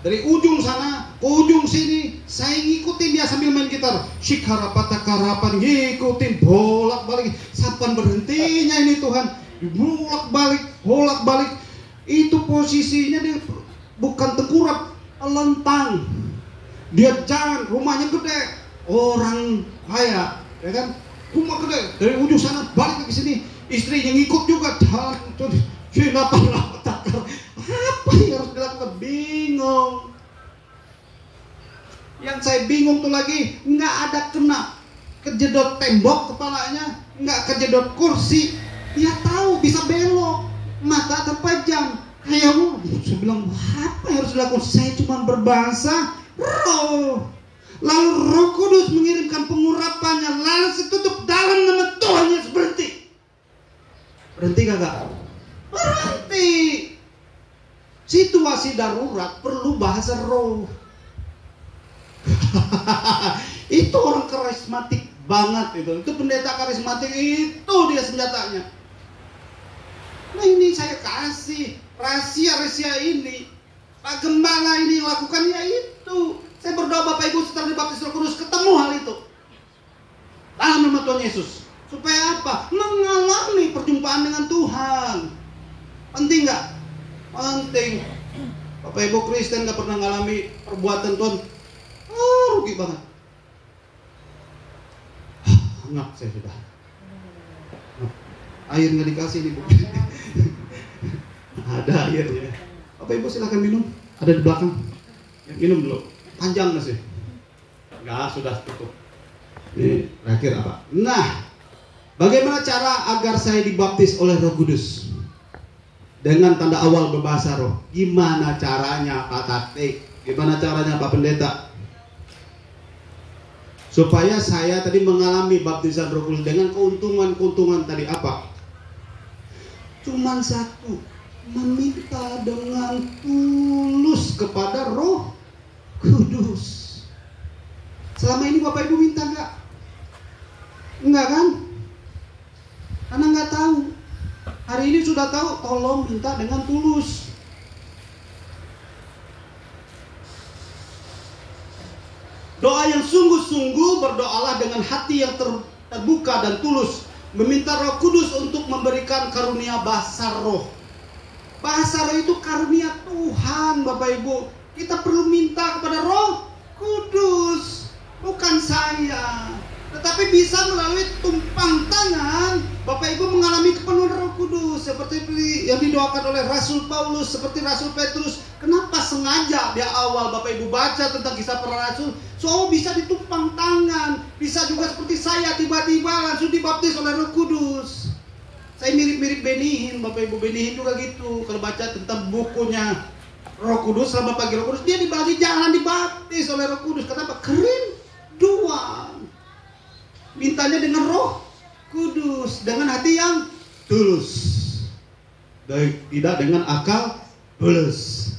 Dari ujung sana ke ujung sini, saya ngikutin dia sambil main gitar. Shikarapatakaarapan, ngikutin bolak-balik. Kapan berhentinya ini Tuhan? Bolak-balik. Itu posisinya dia bukan tengkurap, lentang. Dia jalan, rumahnya gede, orang kaya, ya kan? Rumah gede, dari ujung sana balik ke sini, istrinya ngikut juga jalan. Apa yang harus dilakukan? Bingung. Yang saya bingung tuh lagi, nggak ada kena kejedot tembok kepalanya, nggak kejedot kursi. Dia tahu bisa belok, mata terpejam. Saya bilang, apa yang harus dilakukan? Saya cuma berbahasa roh. Lalu Roh Kudus mengirimkan pengurapannya, langsung tutup dalam nama Tuhan Yesus. Berhenti kagak? Berhenti. Situasi darurat perlu bahasa roh. Itu orang karismatik banget itu pendeta karismatik, itu dia senjatanya. Nah, ini saya kasih rahasia ini. Pak Gembala ini lakukan ya itu. Saya berdoa Bapak Ibu setelah dibaptis Roh Kudus ketemu hal itu dalam nama Tuhan Yesus. Supaya apa? Mengalami perjumpaan dengan Tuhan. Penting nggak? Penting. Bapak Ibu Kristen nggak pernah mengalami perbuatan Tuhan, rugi banget. Ngap saya sudah. Air nggak dikasih nih Bu. Ada airnya. Bapak Ibu silakan minum. Ada di belakang. Ya, minum dulu. Panjang nggak sih? Nggak, sudah cukup. Ini terakhir apa? Nah, bagaimana cara agar saya dibaptis oleh Roh Kudus? Dengan tanda awal berbahasa roh. Gimana caranya Pak Taktik? Gimana caranya Pak Pendeta? Supaya saya tadi mengalami baptisan Roh Kudus dengan keuntungan tadi apa? Cuman satu, meminta dengan tulus kepada Roh Kudus. Selama ini Bapak Ibu minta enggak? Enggak kan? Karena mungkin sudah tahu, tolong minta dengan tulus. Doa yang sungguh-sungguh, berdoalah dengan hati yang terbuka dan tulus, meminta Roh Kudus untuk memberikan karunia bahasa roh. Bahasa roh itu karunia Tuhan, Bapak Ibu. Kita perlu minta kepada Roh Kudus, bukan saya. Tetapi bisa melalui tumpang tangan Bapak Ibu mengalami kepenuhan Roh Kudus, seperti yang didoakan oleh Rasul Paulus, seperti Rasul Petrus. Kenapa sengaja di awal Bapak Ibu baca tentang kisah para rasul? So bisa ditumpang tangan. Bisa juga seperti saya, tiba-tiba langsung dibaptis oleh Roh Kudus. Saya mirip-mirip Benihin, Bapak Ibu. Benihin juga gitu. Kalau baca tentang bukunya Roh Kudus, selama pagi Roh Kudus, dia dibagi jalan dibaptis oleh Roh Kudus. Kenapa? Kerinduan. Mintanya dengan Roh Kudus, dengan hati yang tulus, tidak dengan akal bulus,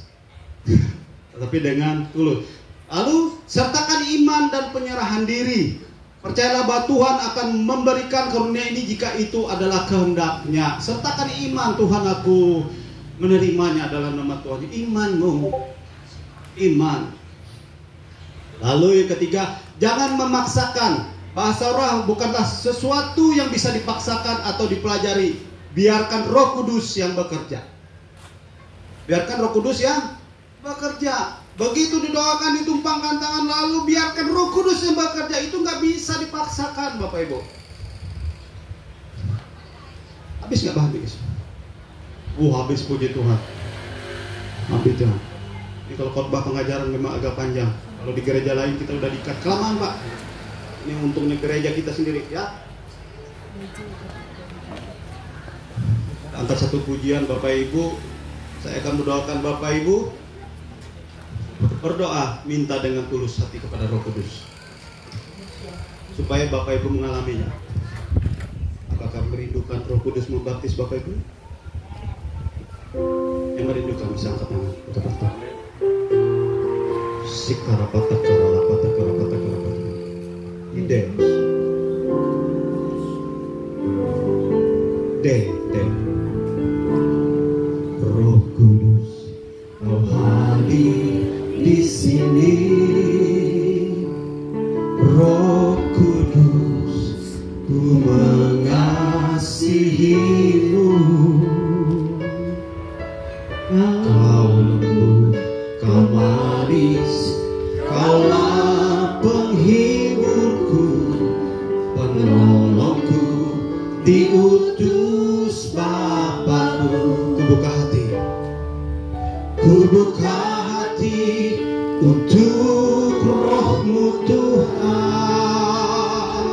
tetapi dengan tulus. Lalu sertakan iman dan penyerahan diri. Percayalah bahwa Tuhan akan memberikan karunia ini jika itu adalah kehendaknya. Sertakan iman, Tuhan aku menerimanya dalam nama Tuhan. Imanmu, iman. Lalu yang ketiga, jangan memaksakan. Bahasa roh bukanlah sesuatu yang bisa dipaksakan atau dipelajari. Biarkan Roh Kudus yang bekerja. Biarkan Roh Kudus yang bekerja. Begitu didoakan, ditumpangkan tangan, lalu biarkan Roh Kudus yang bekerja. Itu nggak bisa dipaksakan, Bapak Ibu. Habis nggak habis? Habis, puji Tuhan. Habis Tuhan. Ini kalau khotbah pengajaran memang agak panjang. Kalau di gereja lain kita udah dikat kelamaan, Pak. Ini untungnya gereja kita sendiri, ya. Angkat satu pujian, Bapak Ibu. Saya akan mendoakan Bapak Ibu. Berdoa, minta dengan tulus hati kepada Roh Kudus, supaya Bapak Ibu mengalaminya. Apakah merindukan Roh Kudus membaptis Bapak Ibu? Yang merindukan bisa angkat tangan. Kata-kata. Sikarapata karapata karapata karapata. Indes. Roh Kudus, Kau hadir di sini. Roh Kudus, Ku mengasihimu. Kau lembut, Kau manis, Kaulah penghiburku, penolongku, diutus Bapakku. Ku buka hati, ku buka hati untuk Roh-Mu Tuhan.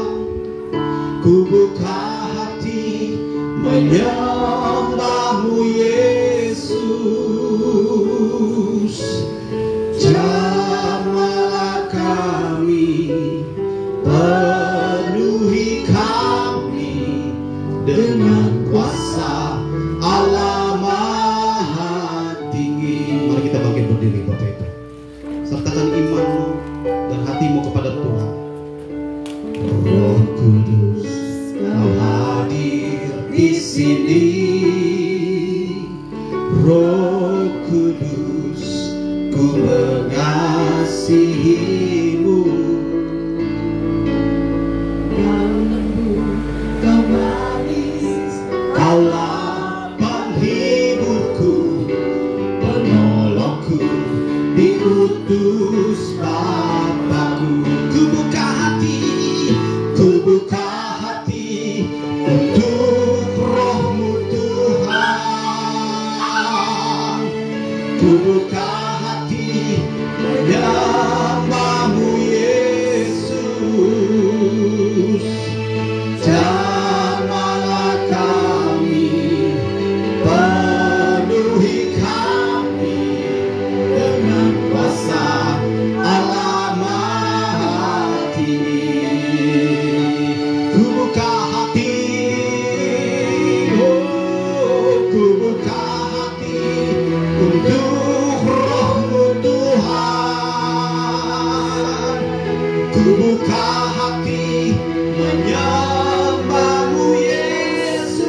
Ku buka hati menyembah-Mu Yesus. Jamahlah kami, penuhi kami dengan kuasa Allah Maha Tinggi. Mari kita bangkit berdiri, Bapak Ibu. Sertakan imanmu dan hatimu kepada Tuhan. Roh Kudus, Kau hadir di sini. Roh Kudus, Ku mengasihimu. Kau lembut, Kau manis, Kaulah penghiburku, penolongku, diutus Bapakku. Ku buka hati untuk Roh-Mu Tuhan. Ku buka hati menyembah-Mu Yesus. Jamahlah kami, penuhi kami dengan kuasa Allah Maha Tinggi. Ku buka hati, ku buka hati untuk Roh-Mu Tuhan. Ku buka hati menyembah-Mu Yesus.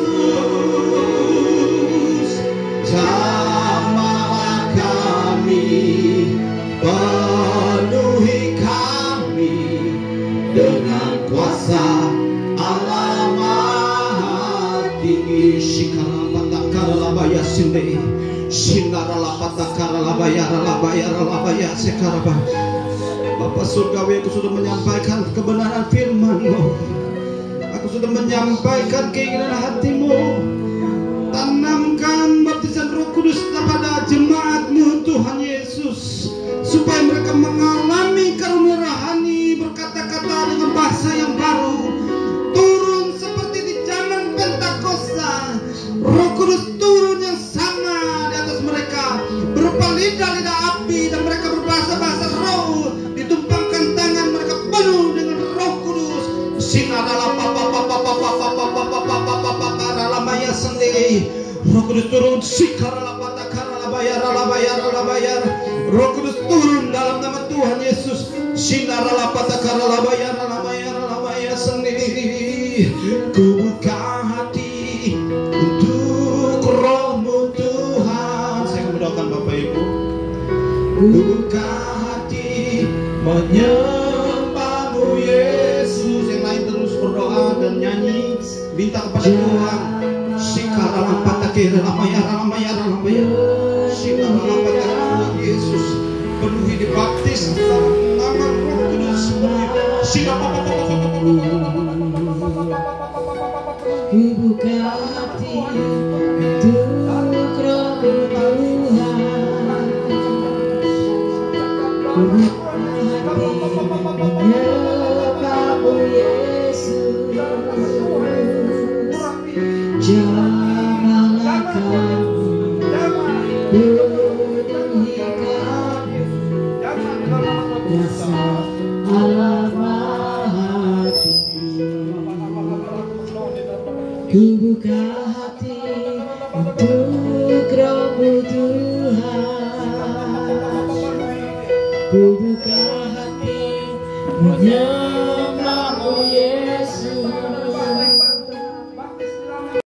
penuhi kami dengan kuasa Allah Maha Tinggi. Shikarapatakaralabaya sinde Shinaralapatakaralabayaralabayaralabaya sekaraba. Bapak surgawi, aku sudah menyampaikan kebenaran firman-Mu. Aku sudah menyampaikan keinginan hati-Mu. Tanamkan baptisan Roh Kudus kepada jemaat-Mu Tuhan Yesus, supaya mereka mengalami karunia rohani, berkata-kata dengan bahasa yang baru, turun seperti di zaman Pentakosta. Roh Kudus turun yang sama di atas mereka, berupa lidah-lidah api, dan mereka berbahasa-bahasa roh, ditumpangkan tangan mereka penuh dengan Roh Kudus. Sinadalah Roh Kudus turun, Roh Kudus turun dalam nama Tuhan Yesus. Ku buka hati untuk Roh-Mu Tuhan. Saya akan mendoakan Bapak Ibu. Ku buka hati menyembah-Mu Yesus. Yang lain terus berdoa dan nyanyi, minta kepada Tuhan. Yesus penuhi dibaptis dalam nama Roh Kudus. Ku buka hati untuk Roh-Mu Tuhan. Ku buka hati menyembah-Mu Yesus. Janganlah kami penuhi kami rasa Allah Maha Tinggi. Ku buka hati untuk Roh-Mu Tuhan.